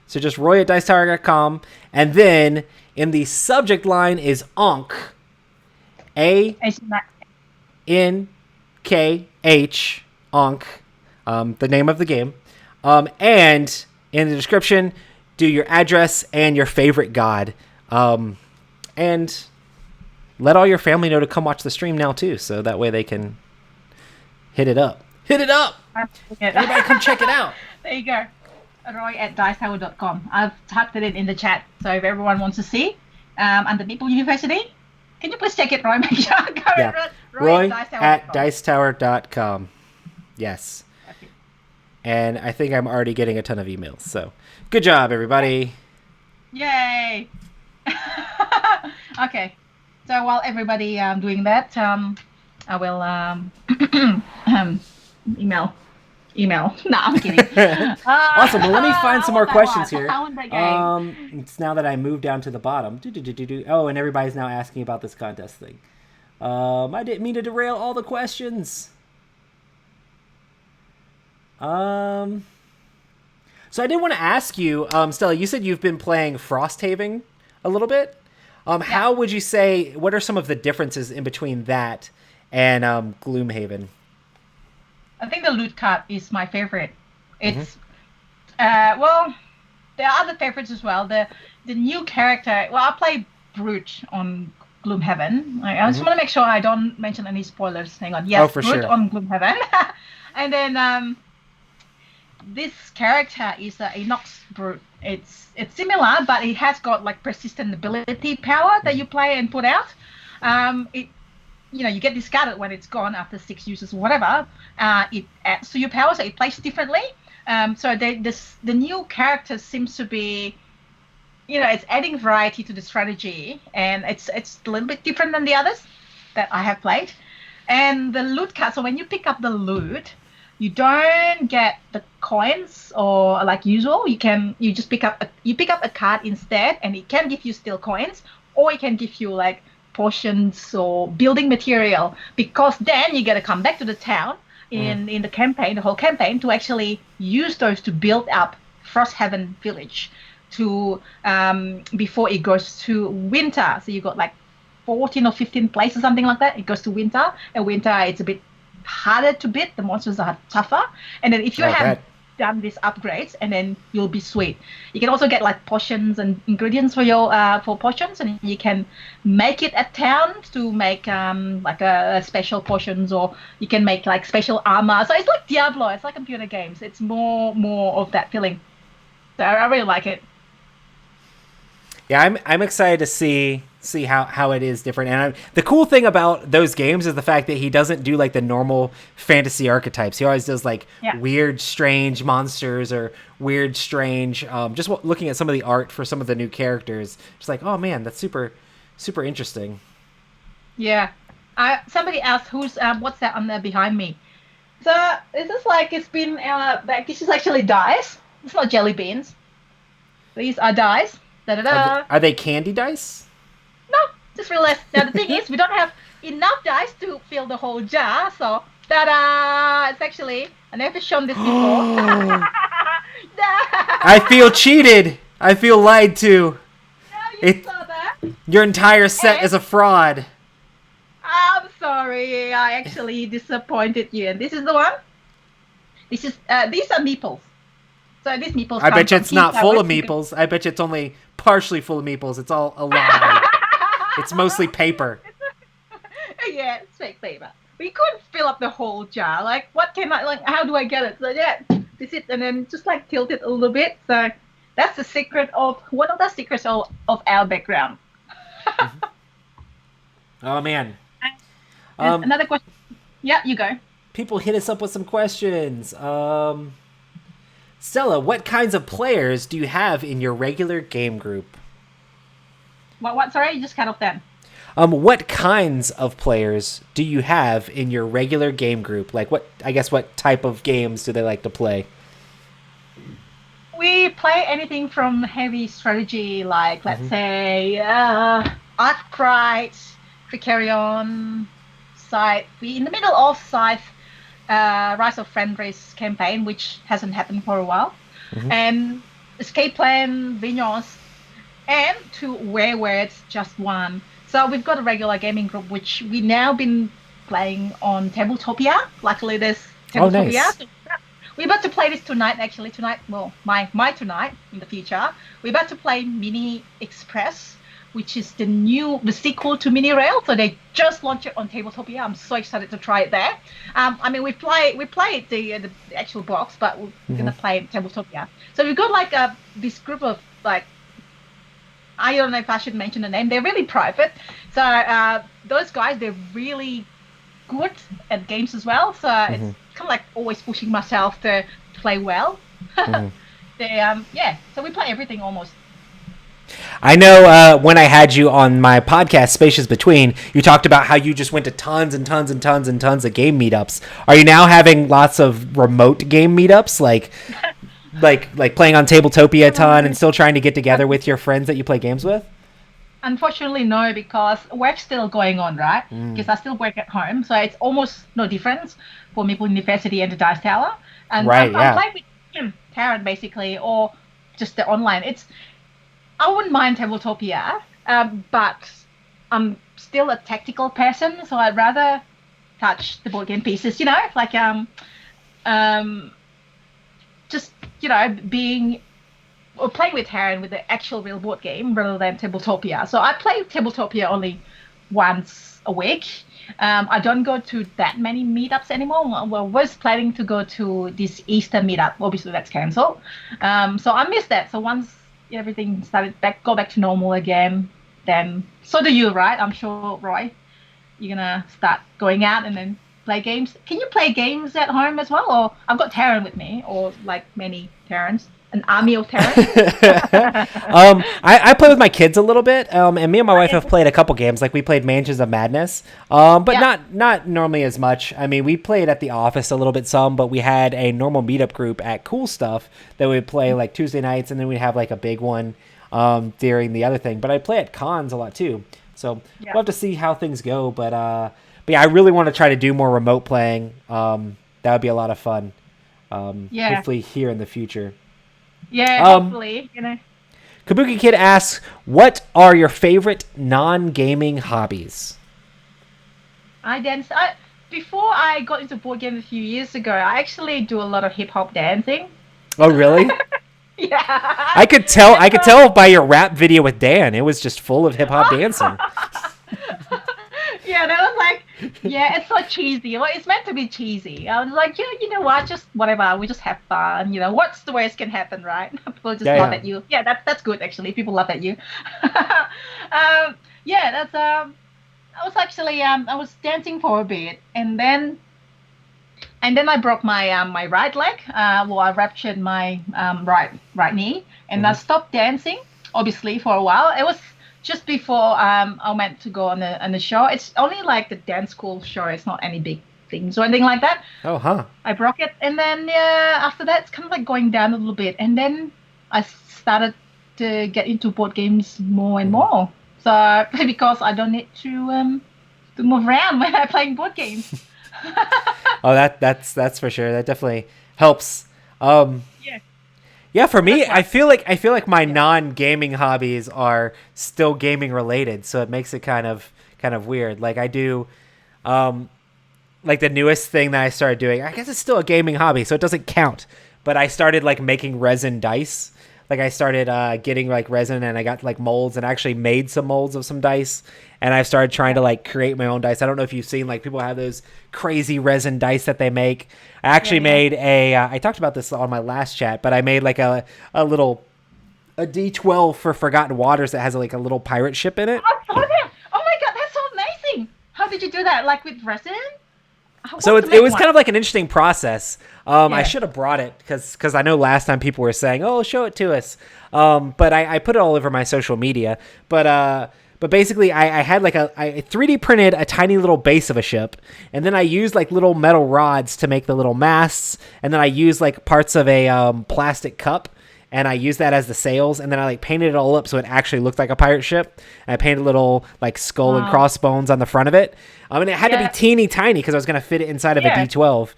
So just Roy at Dicetower.com. And then in the subject line is Ankh. A-N-K-H. Ankh. The name of the game. And in the description, do your address and your favorite god. And let all your family know to come watch the stream now, too. So that way they can hit it up. Hit it up! Everybody come check it out. There you go. Roy at dicetower.com. I've typed it in the chat. So if everyone wants to see, under Maple University, can you please check it, Roy? Make sure I got it right. Roy at dicetower.com. Yes. And I think I'm already getting a ton of emails. So good job, everybody. Yay. Okay. So while everybody doing that, I will email. No, I'm kidding. Awesome. Well, let me find some more questions here. It's now that I moved down to the bottom. Oh, and everybody's now asking about this contest thing. I didn't mean to derail all the questions. So I did want to ask you, Stella, you said you've been playing Frosthaven a little bit. How would you say, what are some of the differences in between that and Gloomhaven? I think the loot card is my favorite. It's, well, there are other favorites as well. The new character, well, I play Brute on Gloomhaven. I just want to make sure I don't mention any spoilers. Hang on. Yes, for Brute sure. on Gloomhaven. And then this character is a Inox Brute. It's similar, but it has got like persistent ability power that you play and put out. You get discarded when it's gone after 6 uses or whatever. It adds to your power, so it plays differently. So the new character seems to be, it's adding variety to the strategy, and it's a little bit different than the others that I have played. And the loot card, so when you pick up the loot, you don't get the coins or like usual. You just pick up a card instead, and it can give you still coins, or it can give you like potions or building material, because then you got to come back to the town in the campaign, the whole campaign, to actually use those to build up Frosthaven village to before it goes to winter. So you got like 14 or 15 places, something like that. It goes to winter, and winter it's a bit harder to beat. The monsters are tougher, and then if you have done these upgrades, and then you'll be sweet. You can also get like potions and ingredients for your for potions, and you can make it at town to make like a special potions, or you can make like special armor. So it's like Diablo. It's like computer games. It's more of that feeling. So I really like it. Yeah, I'm excited to see how it is different. And the cool thing about those games is the fact that he doesn't do like the normal fantasy archetypes. He always does like weird, strange monsters or weird, strange. Just looking at some of the art for some of the new characters, just like, oh man, that's super, super interesting. Yeah. Somebody asked who's what's that on there behind me? So this is like it's been like this is actually dice. It's not jelly beans. These are dice. Are they candy dice? No, just realized. Now the thing is, we don't have enough dice to fill the whole jar, so it's actually I never shown this before. I feel cheated. I feel lied to. No, you saw that. Your entire set is a fraud. I'm sorry. I actually disappointed you, and this is the one. These are meeples. So these meeples. I bet you it's not full of meeples. I bet you it's only partially full of meeples. It's all a lie. It's mostly paper. Yeah, it's fake paper. We couldn't fill up the whole jar. Like, what can I, like, how do I get it? So, yeah, this is, and then just, like, tilt it a little bit. So, that's the secret of, one of the secrets of our background. Oh, man. Another question. Yeah, you go. People hit us up with some questions. Stella, what kinds of players do you have in your regular game group? What? Sorry, you just cut off then. What kinds of players do you have in your regular game group? Like, what type of games do they like to play? We play anything from heavy strategy, like, let's say, Arkwright, Precarion, Scythe. We in the middle of Scythe, Rise of Friendliest campaign, which hasn't happened for a while, and Escape Plan, Vignos, and to where it's just one. So we've got a regular gaming group, which we now been playing on Tabletopia. Luckily, there's Tabletopia. Oh, nice. So we're about to play this tonight, actually. Tonight, well, my tonight in the future. We're about to play Mini Express, which is the sequel to Mini Rail. So they just launched it on Tabletopia. I'm so excited to try it there. I mean, we played the actual box, but we're gonna play Tabletopia. So we've got like this group of like, I don't know if I should mention the name. They're really private. So those guys, they're really good at games as well. So it's kind of like always pushing myself to play well. So we play everything almost. I know when I had you on my podcast, Spaces Between, you talked about how you just went to tons and tons and tons and tons of game meetups. Are you now having lots of remote game meetups, like playing on Tabletopia a ton and still trying to get together with your friends that you play games with? Unfortunately, no, because work's still going on, right? Because I still work at home, so it's almost no difference for Maple University and the Dice Tower. And I'm playing with him, Taryn, basically, or just the online. I wouldn't mind Tabletopia, but I'm still a tactical person, so I'd rather touch the board game pieces, like just being or playing with Taryn with the actual real board game rather than Tabletopia. So I play Tabletopia only once a week. I don't go to that many meetups anymore. Well, I was planning to go to this Easter meetup. Obviously, that's cancelled. So I missed that. So once everything started go back to normal again, then so do you, right? I'm sure, Roy, you're gonna start going out and then play games. Can you play games at home as well? Or I've got Taryn with me, or like many Tarens. An army of Taryn. I play with my kids a little bit, and me and my wife have played a couple games. Like we played Mansions of Madness, but not normally as much. I mean, we played at the office a little bit but we had a normal meetup group at Cool Stuff that we would play like Tuesday nights, and then we'd have like a big one during the other thing. But I play at cons a lot too. So we'll have to see how things go. But yeah, I really want to try to do more remote playing. That would be a lot of fun. Hopefully here in the future. Yeah, hopefully, Kabuki Kid asks, what are your favorite non-gaming hobbies? I dance. Before I got into board game a few years ago, I actually do a lot of hip hop dancing. Oh, really? Yeah. I could tell by your rap video with Dan. It was just full of hip hop dancing. Yeah, that was like, it's so cheesy. Well, it's meant to be cheesy. I was like, you know what? Just whatever. We just have fun. What's the worst can happen, right? People just laugh at you. Yeah, that's good actually. People laugh at you. That's I was actually I was dancing for a bit, and then I broke my my right leg. I ruptured my right knee, and I stopped dancing obviously for a while. It was just before I meant to go on the show. It's only like the dance school show. It's not any big things or anything like that. Oh, huh. I broke it, and then after that, it's kind of like going down a little bit, and then I started to get into board games more and more. So because I don't need to move around when I'm playing board games. Oh, that's for sure. That definitely helps. Yeah, for me, I feel like my non-gaming hobbies are still gaming related, so it makes it kind of weird. Like I do, like the newest thing that I started doing. I guess it's still a gaming hobby, so it doesn't count. But I started like making resin dice. Like I started getting like resin, and I got like molds, and I actually made some molds of some dice, and I started trying to like create my own dice. I don't know if you've seen like people have those crazy resin dice that they make. I actually made I talked about this on my last chat, but I made like a D12 for Forgotten Waters that has like a little pirate ship in it. I saw that. Oh my god, that's so amazing! How did you do that? Like with resin? So it was kind of like an interesting process. I should have brought it because I know last time people were saying, "Oh, show it to us," but I put it all over my social media. But basically, I had like I 3D printed a tiny little base of a ship, and then I used like little metal rods to make the little masts, and then I used like parts of a plastic cup. And I used that as the sails, and then I like painted it all up so it actually looked like a pirate ship. And I painted little like skull and crossbones on the front of it. And it had to be teeny tiny because I was going to fit it inside of a D12.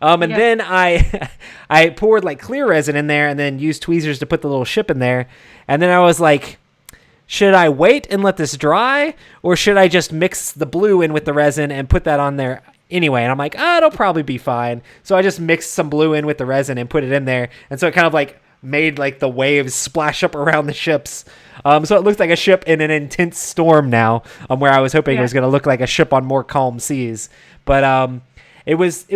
And then I poured like clear resin in there, and then used tweezers to put the little ship in there. And then I was like, should I wait and let this dry, or should I just mix the blue in with the resin and put that on there anyway? And I'm like, it'll probably be fine. So I just mixed some blue in with the resin and put it in there, and so it kind of like made like the waves splash up around the ships. So it looks like a ship in an intense storm now, where I was hoping it was going to look like a ship on more calm seas. But it was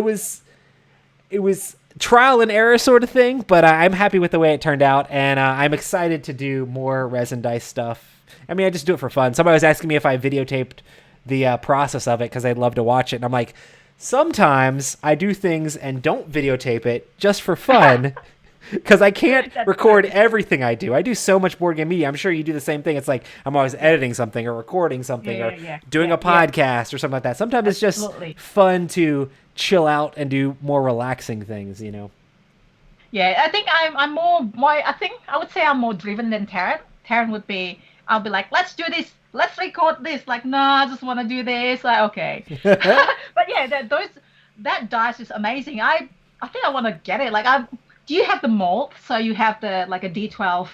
trial and error sort of thing, but I'm happy with the way it turned out, and I'm excited to do more resin dice stuff. I mean, I just do it for fun. Somebody was asking me if I videotaped the process of it because they'd love to watch it, and I'm like, sometimes I do things and don't videotape it just for fun. Because I can't record everything I do. I do so much board game media. I'm sure you do the same thing. It's like I'm always editing something or recording something or doing a podcast or something like that. Sometimes it's just fun to chill out and do more relaxing things, Yeah, I think I'm more. I think I would say I'm more driven than Taryn. Taryn would be. I'll be like, let's do this. Let's record this. Like, no, I just want to do this. Like, okay. But yeah, that dice is amazing. I think I want to get it. Like, do you have the mold? So you have the like a D12.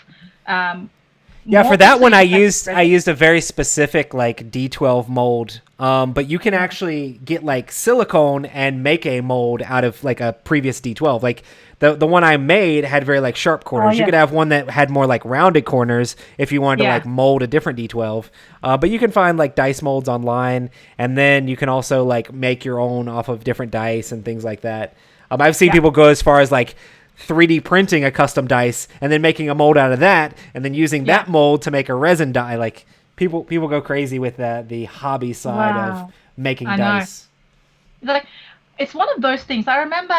Yeah, for that one I used a very specific like D12 mold. But you can actually get like silicone and make a mold out of like a previous D12. Like the one I made had very like sharp corners. You could have one that had more like rounded corners if you wanted to like mold a different D12. But you can find like dice molds online, and then you can also like make your own off of different dice and things like that. I've seen people go as far as like 3D printing a custom dice and then making a mold out of that, and then using that mold to make a resin die. Like people go crazy with the hobby side of making dice. Like it's one of those things. I remember,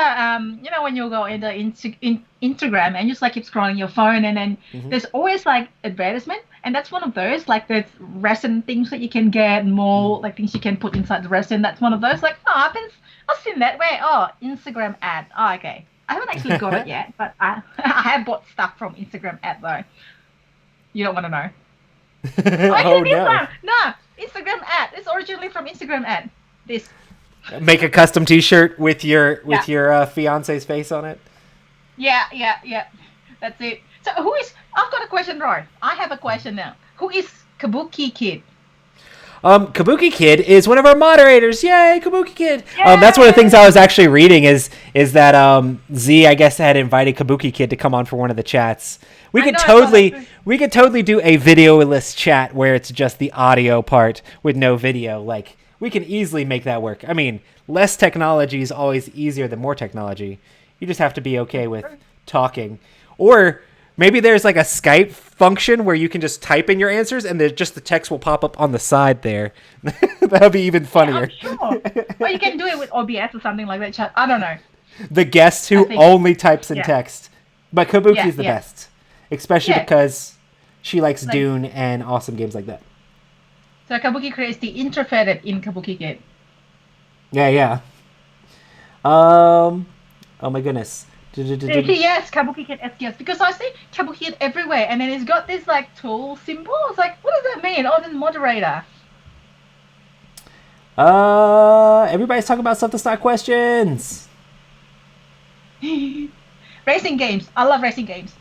when you go into Instagram and you just like keep scrolling your phone, and then there's always like advertisement, and that's one of those. Like there's resin things that you can get, mold like things you can put inside the resin. That's one of those. Like I've seen that. Wait, Instagram ad. Oh, okay. I haven't actually got it yet, but I have bought stuff from Instagram ad though. You don't want to know. Oh no! No, Instagram ad. It's originally from Instagram ad. This. Make a custom T-shirt with your fiance's face on it. Yeah. That's it. So who is? I've got a question, Roy. I have a question now. Who is Kabuki Kid? Kabuki Kid is one of our moderators. Yay, Kabuki Kid! Yay! That's one of the things I was actually reading is that Z, I guess, had invited Kabuki Kid to come on for one of the chats. We could totally do a video-less chat where it's just the audio part with no video. Like, we can easily make that work. I mean, less technology is always easier than more technology. You just have to be okay with talking. Or maybe there's like a Skype function where you can just type in your answers and the text will pop up on the side there. That'll be even funnier. Yeah, I'm sure. Or you can do it with OBS or something like that. I don't know. The guest who only types in text. But Kabuki's the best. Especially because she likes Dune and awesome games like that. So Kabuki creates the introverted in Kabuki Kid. Yeah. Oh my goodness. Yes, Kabuki Kid SKS. Because I see Kabuki Kid everywhere, and then it's got this like tool symbol. It's like, what does that mean? Oh, this moderator. Everybody's talking about stuff that's not questions. Racing games. I love racing games.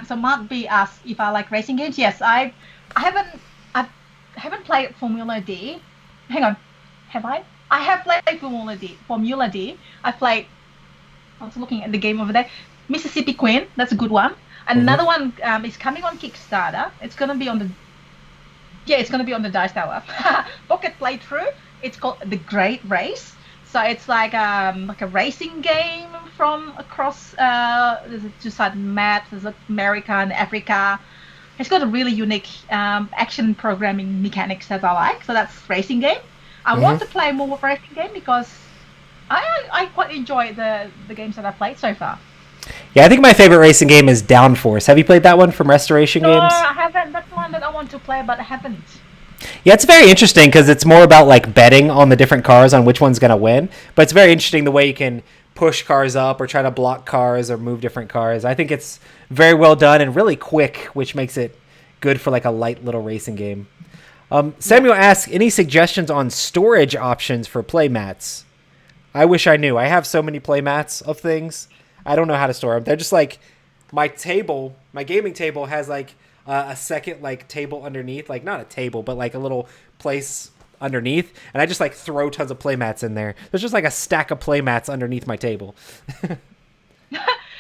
So Mark B asks if I like racing games. Yes, I haven't played Formula D. Hang on, have I? I have played Formula D. I was looking at the game over there. Mississippi Queen. That's a good one. Another one is coming on Kickstarter. It's gonna be on the Dice Tower. Pocket playthrough. It's called The Great Race. So it's like a racing game from across there's two side maps. There's America and Africa. It's got a really unique action programming mechanics that I like. So that's racing game. I want to play more of racing game because I quite enjoy the games that I've played so far. Yeah, I think my favorite racing game is Downforce. Have you played that one from Restoration Games? No, I haven't. That's one that I want to play, but I haven't. Yeah, it's very interesting because it's more about like betting on the different cars on which one's going to win. But it's very interesting the way you can push cars up or try to block cars or move different cars. I think it's very well done and really quick, which makes it good for like a light little racing game. Samuel asks, any suggestions on storage options for playmats? I wish I knew. I have so many playmats of things. I don't know how to store them. They're just like my gaming table has like a second like table underneath, like not a table, but like a little place underneath, and I just like throw tons of playmats in there. There's just like a stack of playmats underneath my table.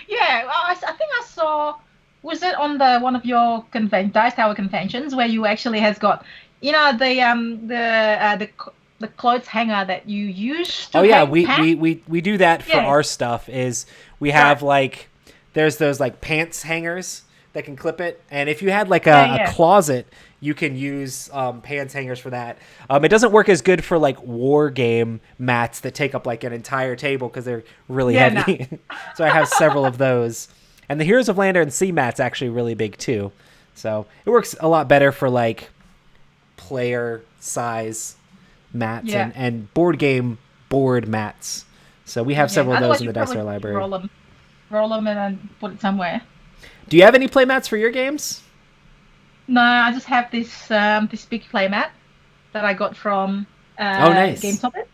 Yeah, I think I saw. Was it on one of your Dice Tower conventions where you actually has got, the clothes hanger that you use to we do that for our stuff. Is we have like there's those like pants hangers that can clip it, and if you had like a closet, you can use pants hangers for that. It doesn't work as good for like war game mats that take up like an entire table because they're really heavy. No. So I have several of those. And the Heroes of Lander and Sea mat's actually really big too. So it works a lot better for like player size mats and board game board mats. So we have several of those in the Dice Tower library. Roll them and then put it somewhere. Do you have any playmats for your games? No, I just have this big playmat that I got from nice. GameStop.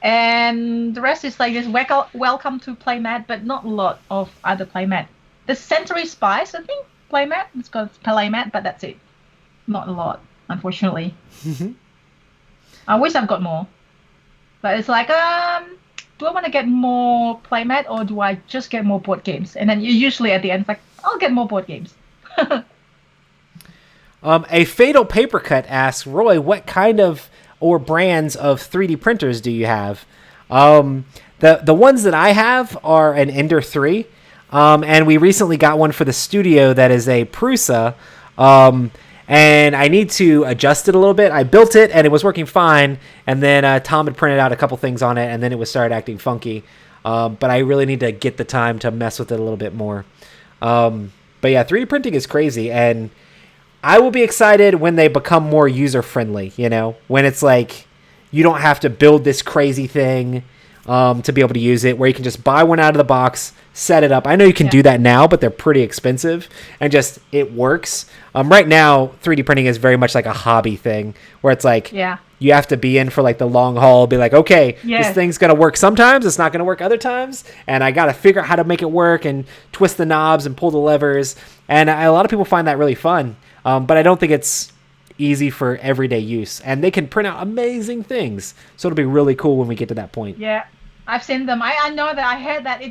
And the rest is like this welcome to playmat, but not a lot of other playmat. The Century Spice, I think, playmat. It's called playmat, but that's it. Not a lot, unfortunately. I wish I've got more. But it's like, do I want to get more playmat or do I just get more board games? And then usually at the end, it's like, I'll get more board games. A Fatal Paper Cut asks, Roy, what kind of or brands of 3D printers do you have? The ones that I have are an Ender 3. And we recently got one for the studio that is a Prusa. And I need to adjust it a little bit. I built it and it was working fine. And then Tom had printed out a couple things on it and then it started acting funky. But I really need to get the time to mess with it a little bit more. But yeah, 3D printing is crazy. And I will be excited when they become more user friendly, when it's like you don't have to build this crazy thing to be able to use it, where you can just buy one out of the box, set it up. I know you can do that now, but they're pretty expensive, and just it works. Right now, 3D printing is very much like a hobby thing, where it's like you have to be in for like the long haul, be like, okay, this thing's going to work sometimes, it's not going to work other times, and I got to figure out how to make it work and twist the knobs and pull the levers. And a lot of people find that really fun, but I don't think it's easy for everyday use, and they can print out amazing things, so it'll be really cool when we get to that point. I've seen them. I know that. I heard that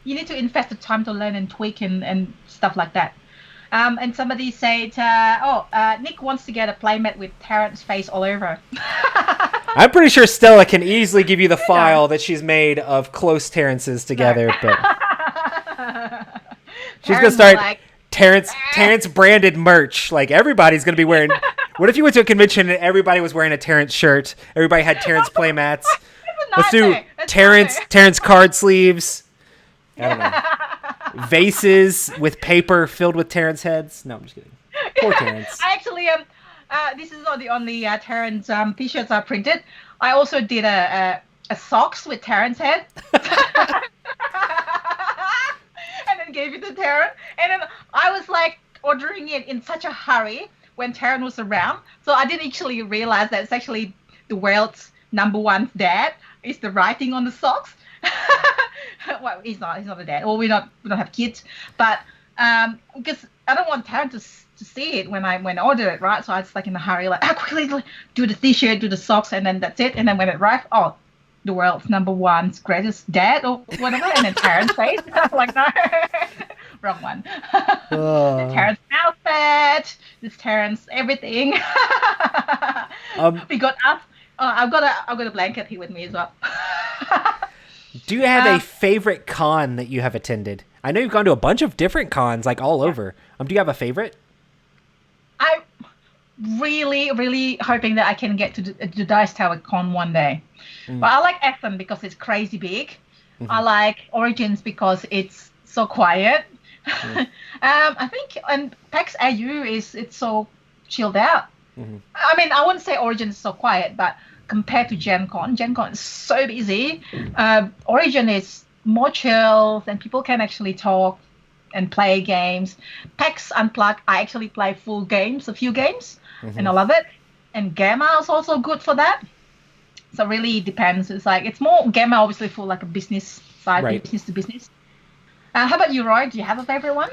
you need to invest the time to learn and tweak and stuff like that. And somebody said, Nick wants to get a playmat with Terrance's face all over. I'm pretty sure Stella can easily give you the file that she's made of close Terrances together, but she's gonna start like, Terrance branded merch. Like, everybody's gonna be wearing. What if you went to a convention and everybody was wearing a Terrance shirt? Everybody had Terrance playmats. Let's do Terrance card sleeves. I don't know. Vases with paper filled with Terrance heads. No, I'm just kidding. Poor Terrance. I actually this is not the only Terrance t-shirts I printed. I also did a socks with Terrance head. And then gave it to Terran. And then I was like ordering it in such a hurry when Terran was around. So I didn't actually realize that it's actually the world's #1 dad is the writing on the socks. Well, he's not a dad. Well, we don't have kids, but because I don't want Terran to see it when I order it, right? So I was like in a hurry, like quickly do the t-shirt, do the socks, and then that's it. And then when it arrived, the world's #1's greatest dad or whatever, and then Terran's face. I'm like, no, wrong one. Terran's outfit, this Terran's everything. We got up. I've got a blanket here with me as well. Do you have a favorite con that you have attended? I know you've gone to a bunch of different cons, like all over. Do you have a favorite? I'm really, really hoping that I can get to the Dice Tower Con one day. But I like Essen because it's crazy big. I like Origins because it's so quiet. I think PAX AU it's so chilled out. I mean, I wouldn't say Origins is so quiet, but compared to Gen Con is so busy. Origin is more chill, and people can actually talk and play games. PAX Unplugged, I actually play full games, a few games, and I love it. And Gamma is also good for that. So it really depends. It's more Gamma, obviously, for like a business side, business to business. How about you, Roy? Do you have a favorite one?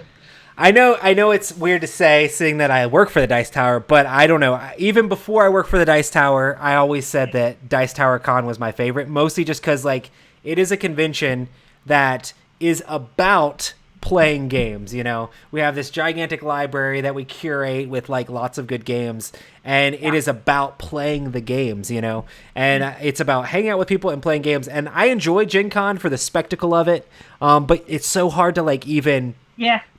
I know it's weird to say, seeing that I work for the Dice Tower, but I don't know. Even before I worked for the Dice Tower, I always said that Dice Tower Con was my favorite, mostly just because, like, it is a convention that is about playing games. We have this gigantic library that we curate with like lots of good games, and it is about playing the games, and it's about hanging out with people and playing games. And I enjoy Gen Con for the spectacle of it, but it's so hard to like even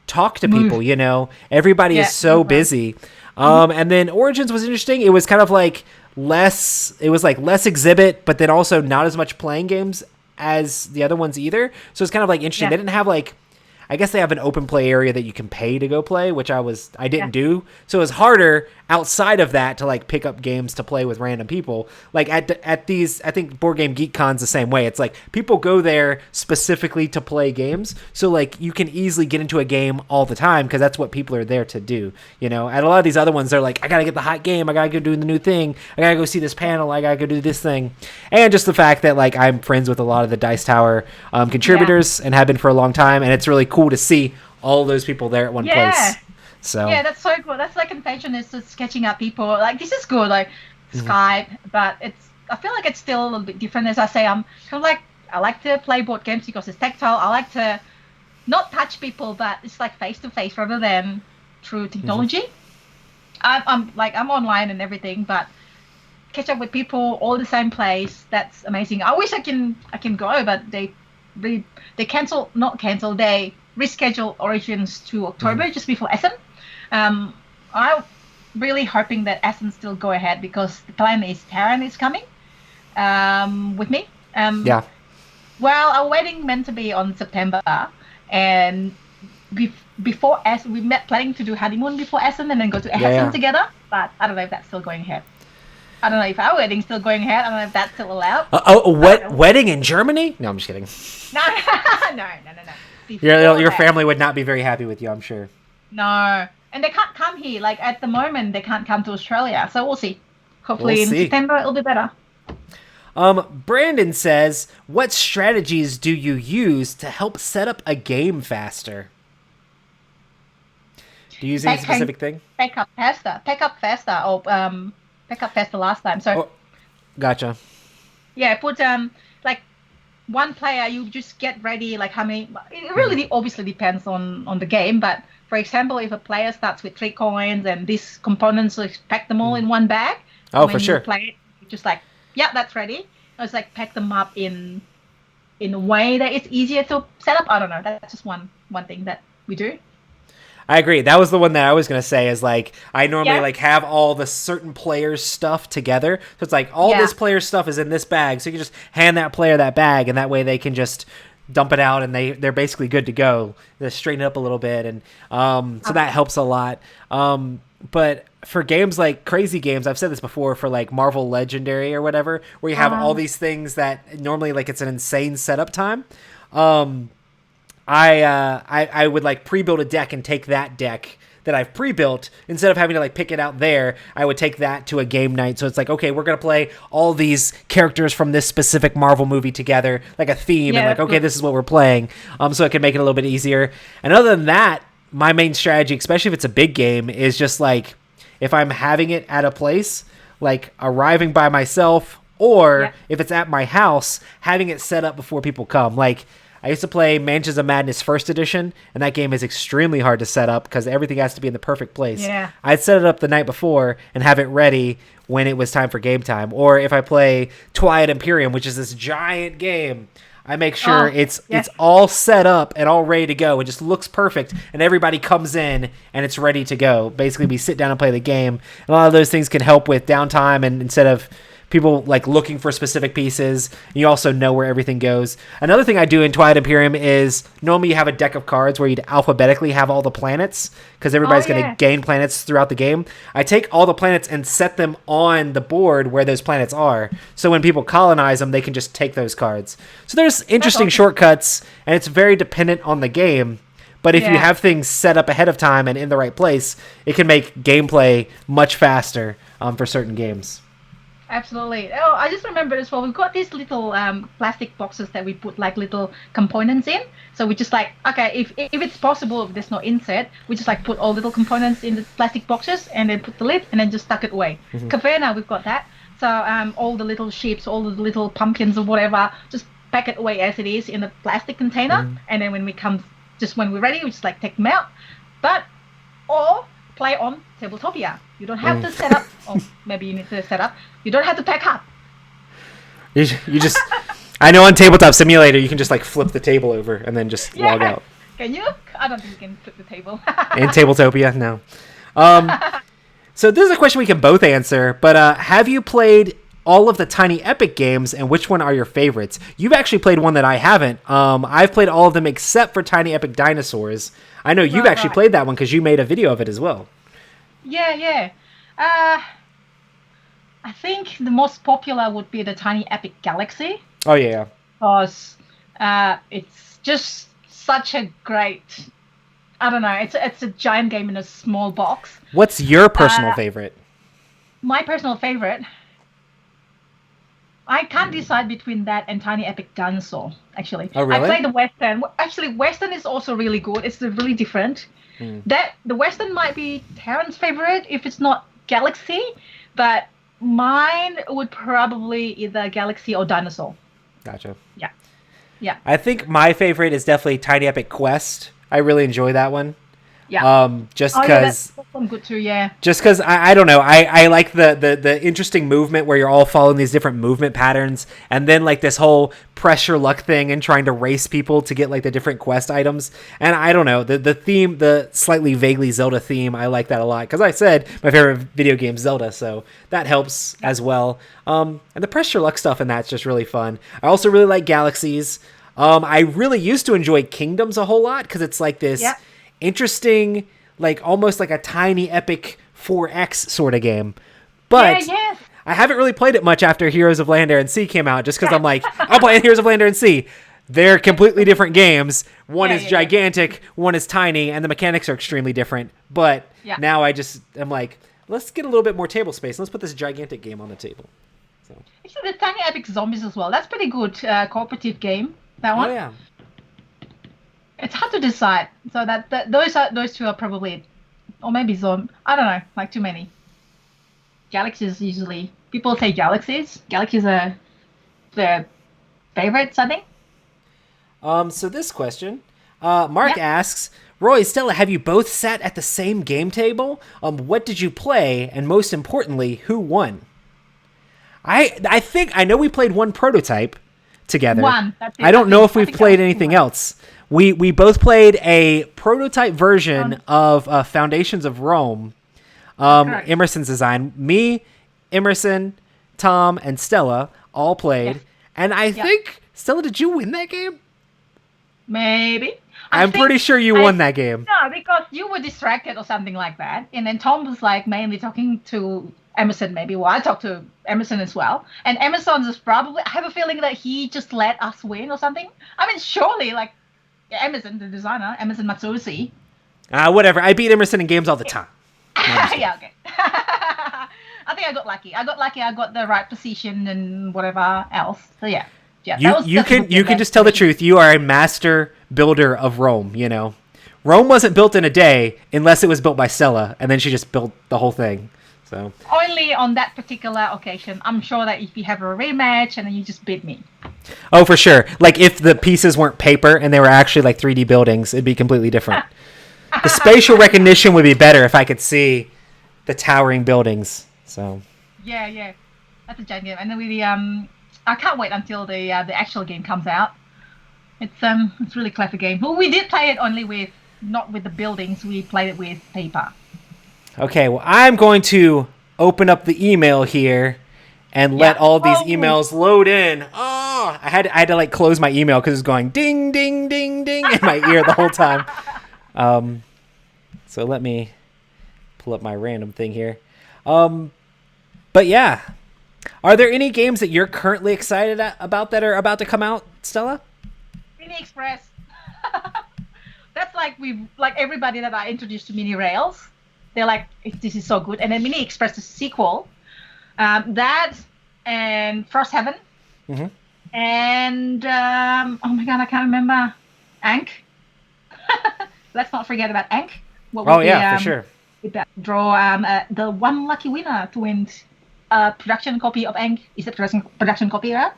talk to people. Everybody is so busy. And then Origins was interesting. It was kind of like less exhibit, but then also not as much playing games as the other ones either. So it's kind of like interesting. They didn't have like, I guess they have an open play area that you can pay to go play, which I didn't do. So it was harder outside of that to like pick up games to play with random people. Like at these, I think Board Game Geek Con's the same way. It's like people go there specifically to play games. So like you can easily get into a game all the time because that's what people are there to do. At a lot of these other ones, they're like, I got to get the hot game. I got to go do the new thing. I got to go see this panel. I got to go do this thing. And just the fact that like I'm friends with a lot of the Dice Tower contributors and have been for a long time. And it's really cool to see all those people there at one place. So that's so cool. That's like convention is just sketching up people. Like this is good, like Skype, but I feel like it's still a little bit different. As I say, I'm kind of like I like to play board games because it's tactile. I like to not touch people, but it's like face to face rather than through technology. I'm online and everything, but catch up with people all the same place. That's amazing. I wish I can go, but they reschedule Origins to October just before Essen. I'm really hoping that Essen still go ahead because the plan is Terran is coming with me. Well, our wedding meant to be on September, and before Essen, planning to do honeymoon before Essen and then go to Essen together. But I don't know if that's still going ahead. I don't know if our wedding's still going ahead. I don't know if that's still allowed. Wedding in Germany? No, I'm just kidding. No. Your family would not be very happy with you, I'm sure. No. And they can't come here. Like, at the moment, they can't come to Australia. So we'll see. Hopefully in September, it'll be better. Brandon says, what strategies do you use to help set up a game faster? Do you use any specific thing? Pack up faster. Pack up faster last time. So, gotcha. Yeah, put like one player. You just get ready. Like how many? It really obviously depends on the game. But for example, if a player starts with 3 coins and these components, so pack them all in one bag. Oh, for sure. Play it, just like, yeah, that's ready. It's like pack them up in a way that it's easier to set up. I don't know. That's just one thing that we do. I agree. That was the one that I was going to say is like, I normally like have all the certain players' stuff together. So it's like all this player's stuff is in this bag. So you can just hand that player that bag and that way they can just dump it out and they're basically good to go. They straighten it up a little bit. And so that helps a lot. But for games like crazy games, I've said this before for like Marvel Legendary or whatever, where you have all these things that normally like it's an insane setup time. I would like pre-build a deck and take that deck that I've pre-built instead of having to like pick it out there. I would take that to a game night. So it's like, okay, we're going to play all these characters from this specific Marvel movie together, like a theme, and like, okay, this is what we're playing. So it can make it a little bit easier. And other than that, my main strategy, especially if it's a big game, is just like, if I'm having it at a place, like arriving by myself, or if it's at my house, having it set up before people come. Like, I used to play Mansions of Madness First Edition, and that game is extremely hard to set up because everything has to be in the perfect place. Yeah. I'd set it up the night before and have it ready when it was time for game time. Or if I play Twilight Imperium, which is this giant game, I make sure it's all set up and all ready to go. It just looks perfect, and everybody comes in, and it's ready to go. Basically, we sit down and play the game. And a lot of those things can help with downtime, and instead of people like looking for specific pieces, you also know where everything goes. Another thing I do in Twilight Imperium is normally you have a deck of cards where you'd alphabetically have all the planets because everybody's going to gain planets throughout the game. I take all the planets and set them on the board where those planets are. So when people colonize them, they can just take those cards. So there's interesting shortcuts, and it's very dependent on the game. But if you have things set up ahead of time and in the right place, it can make gameplay much faster for certain games. Absolutely. Oh, I just remembered as well, we've got these little plastic boxes that we put like little components in. So we just like, okay, if it's possible, if there's no insert, we just like put all little components in the plastic boxes and then put the lid and then just tuck it away. Caverna, we've got that. So all the little ships, all the little pumpkins or whatever, just pack it away as it is in a plastic container. And then when we're ready, we just like take them out. Or play on Tabletopia. You don't have to set up, or maybe you need to set up. You don't have to pack up. You just, I know on Tabletop Simulator, you can just like flip the table over and then just log out. Can you? I don't think you can flip the table. In Tabletopia, no. So this is a question we can both answer, but have you played all of the Tiny Epic games, and which one are your favorites? You've actually played one that I haven't. I've played all of them except for Tiny Epic Dinosaurs. I know you've actually played that one because you made a video of it as well. Yeah. I think the most popular would be the Tiny Epic Galaxy. Oh, yeah. Because it's just such a great... I don't know. It's a giant game in a small box. What's your personal favorite? My personal favorite... I can't decide between that and Tiny Epic Dinosaur, actually. Oh, really? I played the Western. Actually, Western is also really good. It's really different. The Western might be Terran's favorite if it's not Galaxy, but mine would probably either Galaxy or Dinosaur. Gotcha. Yeah. I think my favorite is definitely Tiny Epic Quest. I really enjoy that one. Yeah. Just because that's good too. Yeah. Just because I don't know, I like the interesting movement where you're all following these different movement patterns, and then like this whole pressure luck thing and trying to race people to get like the different quest items. And I don't know, the theme, the slightly vaguely Zelda theme, I like that a lot because I said my favorite video game Zelda, so that helps as well. And the pressure luck stuff in that's just really fun. I also really like Galaxies. I really used to enjoy Kingdoms a whole lot because it's like this. Interesting, like almost like a Tiny Epic 4X sort of game. But I haven't really played it much after Heroes of Land, Air, and Sea came out, just because I'm like, I'm playing Heroes of Land, Air, and Sea. They're completely different games. One is gigantic, one is tiny, and the mechanics are extremely different. But now I'm like, let's get a little bit more table space. Let's put this gigantic game on the table. So. Actually, the Tiny Epic Zombies as well. That's pretty good cooperative game. That one. Oh yeah. It's hard to decide. So those two are probably, or maybe I don't know, like too many. Galaxies usually people say Galaxies. Galaxies are their favorites, I think. So this question, Mark asks, Roy, Stella, have you both sat at the same game table? What did you play? And most importantly, who won? I think I know we played one prototype together. That's it. I don't know if we've played anything else. We both played a prototype version of Foundations of Rome, Emerson's design. Me, Emerson, Tom, and Stella all played. Yes. And I think, Stella, did you win that game? Maybe. I'm pretty sure you won that game. No, because you were distracted or something like that. And then Tom was like mainly talking to Emerson, maybe. Well, I talked to Emerson as well. And Emerson is probably, I have a feeling that he just let us win or something. I mean, surely, like, Emerson, the designer, Emerson Matsuosi. Whatever. I beat Emerson in games all the time. Yeah, okay. I think I got lucky. I got the right position and whatever else. So, yeah. You can just tell the truth. You are a master builder of Rome, you know. Rome wasn't built in a day unless it was built by Stella, and then she just built the whole thing. So only on that particular occasion. I'm sure that if you have a rematch and then you just beat me. Oh, for sure. Like if the pieces weren't paper and they were actually like 3D buildings, it'd be completely different. The spatial recognition would be better if I could see the towering buildings. So yeah, that's a giant game. And then I can't wait until the actual game comes out. It's a really clever game. Well, we did play it not with the buildings. We played it with paper. Okay, well, I'm going to open up the email here and let all these emails load in. Oh, I had to like close my email because it's going ding, ding, ding, ding in my ear the whole time. So let me pull up my random thing here. But yeah, are there any games that you're currently excited about that are about to come out, Stella? Mini Express. That's like everybody that I introduced to Mini Rails. They're like, this is so good. And then Mini Express, the sequel, that and Frosthaven, and oh my god, I can't remember, Ankh. Let's not forget about Ankh. For sure. Draw the one lucky winner to win a production copy of Ankh. Is it production copy, right?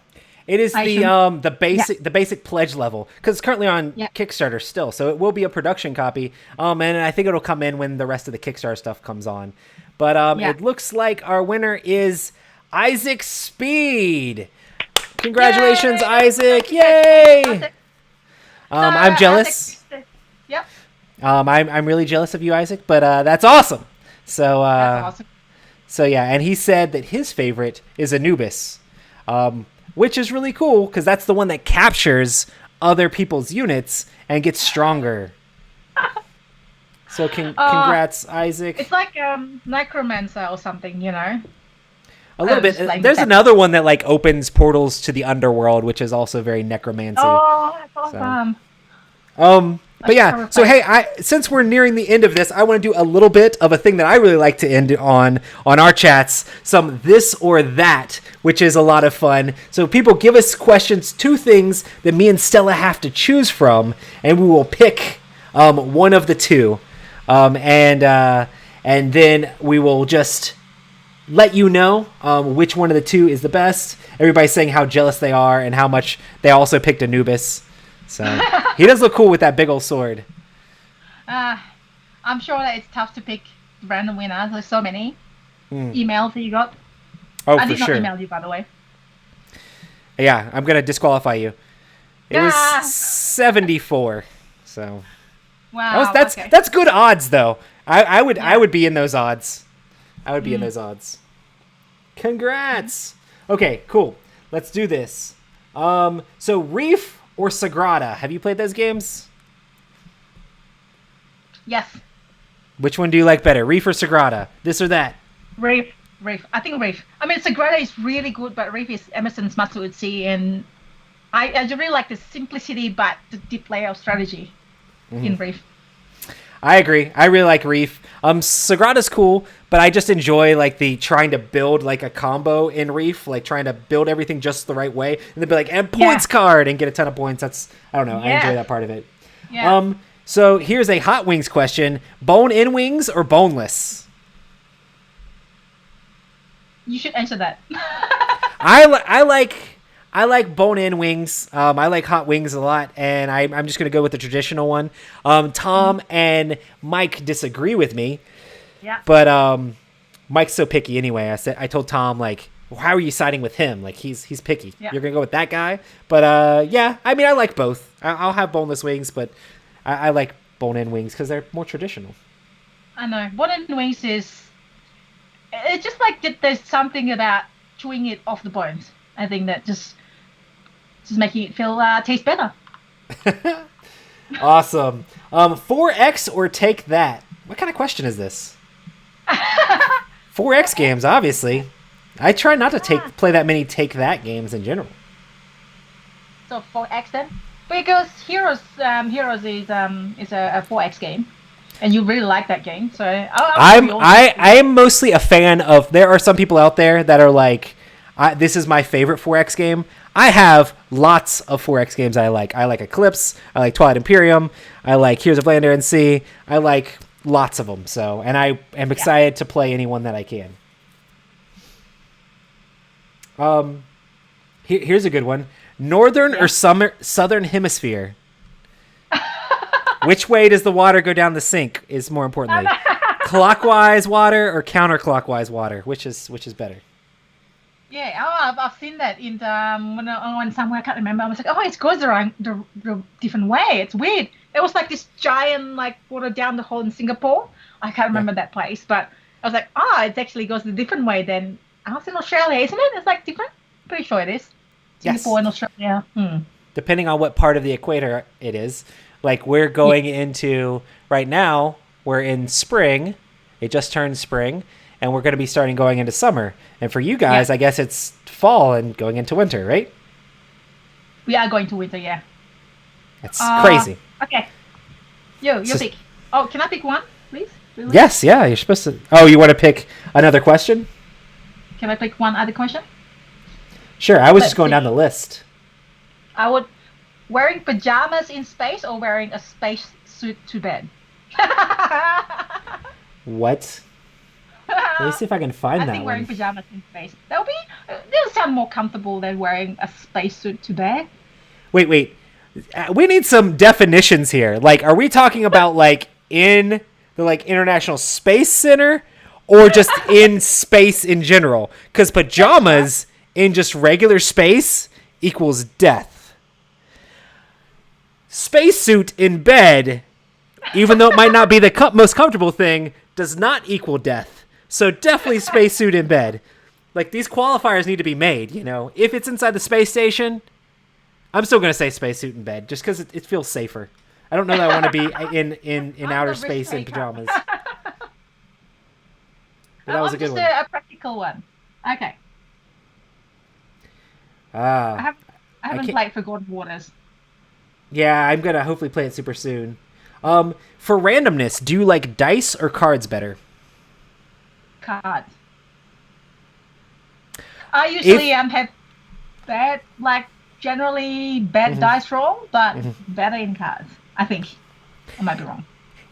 It is the basic pledge level because it's currently on Kickstarter still, so it will be a production copy. And I think it'll come in when the rest of the Kickstarter stuff comes on. But it looks like our winner is Isaac Speed. Congratulations, Yay! Isaac! Yay! I'm jealous. Yep. I'm really jealous of you, Isaac, but that's awesome. So that's awesome. So yeah, and he said that his favorite is Anubis. Which is really cool because that's the one that captures other people's units and gets stronger. So congrats, Isaac. It's like Necromancer or something, you know. A little bit. There's another one that like opens portals to the underworld, which is also very necromancy. Oh, that's awesome. But yeah, so hey, since we're nearing the end of this, I want to do a little bit of a thing that I really like to end on our chats, some this or that, which is a lot of fun. So people give us questions, 2 things that me and Stella have to choose from, and we will pick one of the 2. And then we will just let you know which one of the 2 is the best. Everybody's saying how jealous they are and how much they also picked Anubis. So he does look cool with that big old sword. I'm sure that it's tough to pick random winners. There's so many emails that you got. Oh, I for did sure. not email you, by the way. Yeah, I'm gonna disqualify you. It was 74. So wow, that's good odds though. I would be in those odds. I would be in those odds. Congrats. Okay, cool. Let's do this. So Reef or Sagrada? Have you played those games? Yes. Which one do you like better, Reef or Sagrada? This or that? Reef. Reef. I think Reef. I mean, Sagrada is really good, but Reef is Emerson's Matsuutsi, and I really like the simplicity, but the deep layer of strategy in Reef. I agree. I really like Reef. Sagrada's cool, but I just enjoy like the trying to build like a combo in Reef, like trying to build everything just the right way, and then be like, and points card, and get a ton of points. That's, I don't know. I enjoy that part of it. Yeah. So here's a hot wings question: bone-in wings or boneless? You should answer that. I like bone-in wings. I like hot wings a lot, and I'm just gonna go with the traditional one. Tom and Mike disagree with me. Yeah. But Mike's so picky anyway. I told Tom, like, well, how are you siding with him? Like, he's picky. Yeah. You're gonna go with that guy. But yeah, I mean, I like both. I'll have boneless wings, but I like bone-in wings because they're more traditional. I know. Bone-in wings it's just like there's something about chewing it off the bones. I think that just making it feel taste better. Awesome. 4X or take that? What kind of question is this? 4X games, obviously. I try not to play that many take that games in general. So 4X then, because Heroes is a 4X game, and you really like that game. So I am mostly a fan of. There are some people out there that are like, this is my favorite 4X game. I have lots of 4X games I like. I like Eclipse. I like Twilight Imperium. I like Heroes of Land, Air, and Sea. I like lots of them. So, and I am excited to play anyone that I can. Here's a good one: Northern or Southern Hemisphere. Which way does the water go down the sink? Is more importantly, clockwise water or counterclockwise water? Which is better? Yeah, I've seen that in when somewhere I can't remember. I was like, oh, it goes the different way. It's weird. There was like this giant like water down the hole in Singapore. I can't remember that place, but I was like, it actually goes the different way than I was in Australia, isn't it? It's like different. Pretty sure it is. Singapore and Australia. Depending on what part of the equator it is. Like we're going into right now. We're in spring. It just turned spring. And we're going to be starting going into summer. And for you guys, I guess it's fall and going into winter, right? We are going to winter, yeah. That's crazy. Okay. You pick. Oh, can I pick one, please? Really? Yes, yeah. You're supposed to. Oh, you want to pick another question? Can I pick one other question? Sure. I was just going down the list. I would wearing pajamas in space or wearing a space suit to bed. What? Let me see if I can find that one. I think wearing pajamas in space. They'll sound more comfortable than wearing a spacesuit to bed. Wait. We need some definitions here. Like, are we talking about like in the like International Space Center or just in space in general? Because pajamas in just regular space equals death. Spacesuit in bed, even though it might not be the most comfortable thing, does not equal death. So definitely spacesuit in bed. Like, these qualifiers need to be made, you know. If it's inside the space station, I'm still going to say spacesuit in bed, just because it feels safer. I don't know that I want to be in outer space in pajamas. But that was a good one. Just a practical one. Okay. I haven't played Forgotten Waters. Yeah, I'm going to hopefully play it super soon. For randomness, do you like dice or cards better? Cards. I usually have bad, like generally bad dice roll, but better in cards. I think. I might be wrong.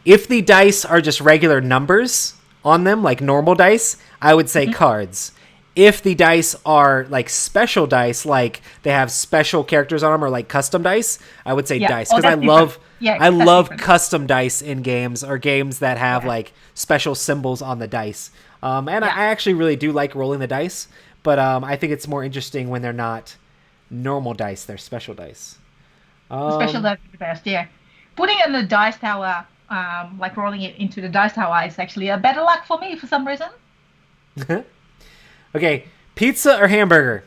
If the dice are just regular numbers on them, like normal dice, I would say cards. If the dice are like special dice, like they have special characters on them or like custom dice, I would say dice. Because I love custom dice in games or games that have like special symbols on the dice. I actually really do like rolling the dice, but I think it's more interesting when they're not normal dice, they're special dice. Special dice is the best, yeah. Putting it in the dice tower, like rolling it into the dice tower is actually a better luck for me for some reason. Okay, pizza or hamburger?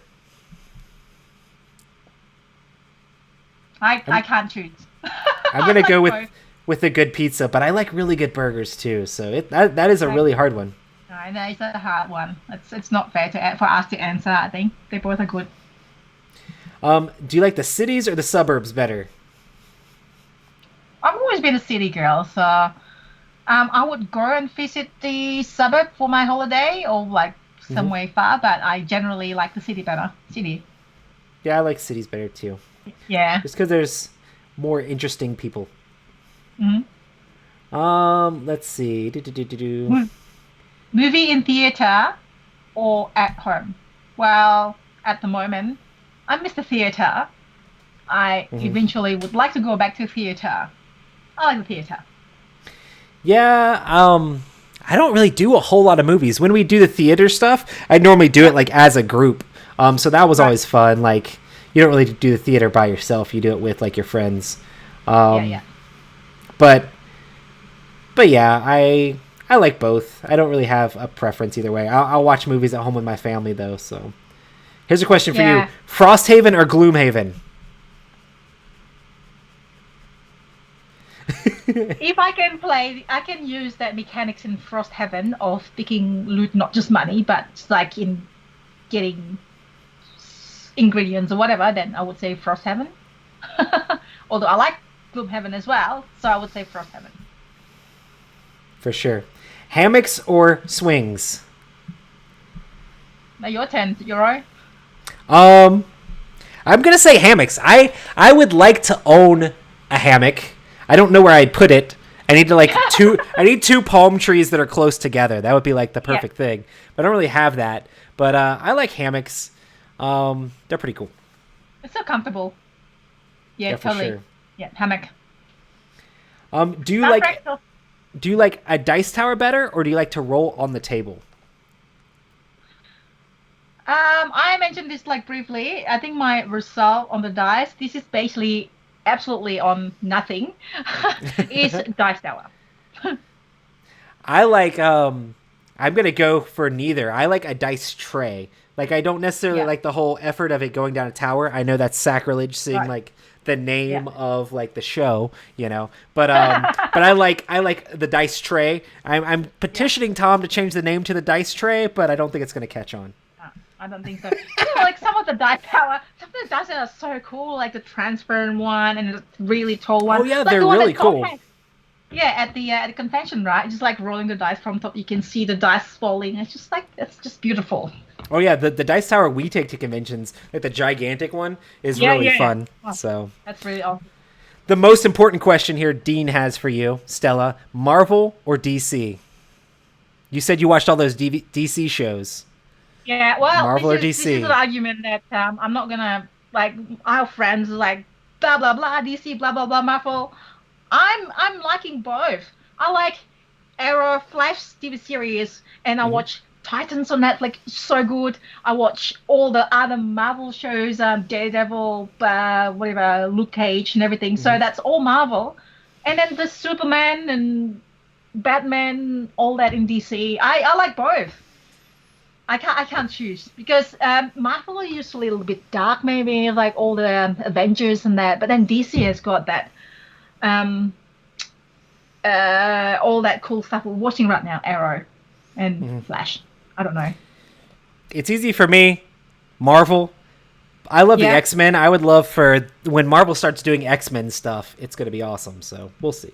I can't choose. I'm gonna go with a good pizza, but I like really good burgers too. So that is a really hard one. I know it's a hard one. It's not fair for us to answer. I think they both are good. Do you like the cities or the suburbs better? I've always been a city girl, so I would go and visit the suburb for my holiday or like somewhere far. But I generally like the city better. City. Yeah, I like cities better too. Yeah. Just because there's more interesting people. Let's see. Movie in theater or at home? Well, at the moment, I miss the theater. I eventually would like to go back to theater. I like the theater. Yeah, I don't really do a whole lot of movies. When we do the theater stuff, I normally do it like as a group. So that was always fun. Like, you don't really do the theater by yourself. You do it with like your friends. But yeah, I like both. I don't really have a preference either way. I'll watch movies at home with my family though. So here's a question for you: Frosthaven or Gloomhaven? If I can use that mechanics in Frosthaven of picking loot, not just money, but like in getting ingredients or whatever, then I would say Frosthaven. Although I like Gloomhaven as well, so I would say Frosthaven. For sure. Hammocks or swings? Now your turn, Yoro. I'm gonna say hammocks. I would like to own a hammock. I don't know where I'd put it. I need two palm trees that are close together. That would be like the perfect thing. But I don't really have that. But I like hammocks. They're pretty cool. It's so comfortable. Yeah, totally. Sure. Yeah, hammock. Do you like a dice tower better, or do you like to roll on the table? I mentioned this like briefly. I think my result on the dice, this is basically absolutely on nothing, is dice tower. I like I'm gonna go for neither. I like a dice tray. Like, I don't necessarily like the whole effort of it going down a tower. I know that's sacrilege seeing like the name of like the show, you know. But but I like the dice tray. I'm petitioning Tom to change the name to the dice tray, but I don't think it's gonna catch on. I don't think so. Like some of the dice tower, some of the dice are so cool, like the transparent one and the really tall one. Oh yeah, like they're really cool. Yeah, at the convention, right? Just like rolling the dice from top, you can see the dice falling. It's just beautiful. Oh yeah, the dice tower we take to conventions, like the gigantic one, is really fun. Oh, so that's really awesome. The most important question here Dean has for you, Stella: Marvel or DC? You said you watched all those DC shows. Yeah, well, Marvel or DC? This is an argument that I'm not gonna like. Our friends like blah blah blah DC blah blah blah Marvel. I'm liking both. I like Arrow, Flash TV series, and I watch Titans on Netflix. So good. I watch all the other Marvel shows, Daredevil, whatever, Luke Cage, and everything. So that's all Marvel. And then the Superman and Batman, all that in DC. I like both. I can't choose because Marvel are usually a little bit dark, maybe like all the Avengers and that. But then DC has got that, all that cool stuff we're watching right now, Arrow and Flash. I don't know. It's easy for me, Marvel. I love the X-Men. I would love for when Marvel starts doing X-Men stuff. It's going to be awesome. So we'll see.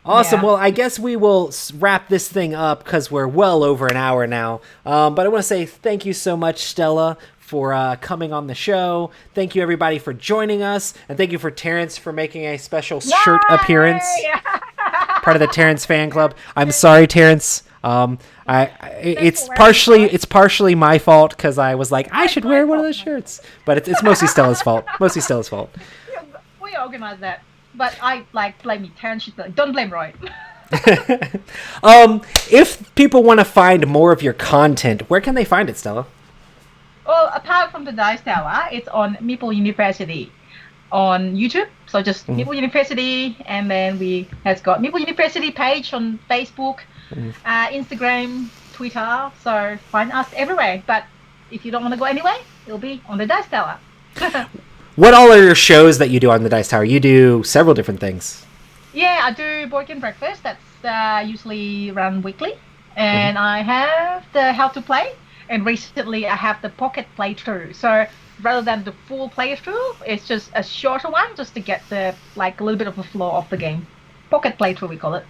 Awesome. Yeah. Well, I guess we will wrap this thing up because we're well over an hour now. But I want to say thank you so much, Stella, for coming on the show. Thank you, everybody, for joining us. And thank you for Terrence for making a special shirt appearance. Part of the Terrence fan club. I'm sorry, Terrence. It's partially my fault because I was like, I should wear one of those shirts. But it's mostly Stella's fault. We organized that. But I blame me. Terrence should don't blame Roy. If people want to find more of your content, where can they find it, Stella? Well, apart from the Dice Tower, it's on Meeple University on YouTube. So just Meeple University, and then we has got Meeple University page on Facebook, Instagram, Twitter. So find us everywhere. But if you don't want to go anywhere, it'll be on the Dice Tower. What all are your shows that you do on the Dice Tower? You do several different things. Yeah, I do Board Game Breakfast. That's usually run weekly. and I have the how to play, and recently I have the pocket playthrough. So rather than the full playthrough, it's just a shorter one, just to get the like a little bit of the flow of the game. Pocket playthrough, we call it.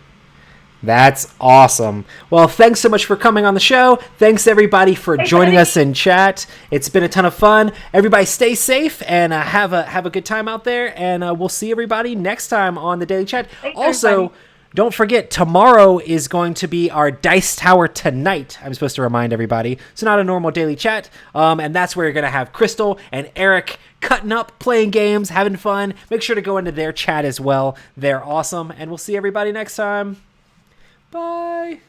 That's awesome. Well, thanks so much for coming on the show. Thanks, everybody, for joining us in chat. It's been a ton of fun. Everybody stay safe and have a good time out there. And we'll see everybody next time on the Daily Chat. Thanks, also, everybody. don't forget, tomorrow is going to be our Dice Tower Tonight. I'm supposed to remind everybody. It's not a normal Daily Chat. And that's where you're going to have Crystal and Eric cutting up, playing games, having fun. Make sure to go into their chat as well. They're awesome. And we'll see everybody next time. Bye.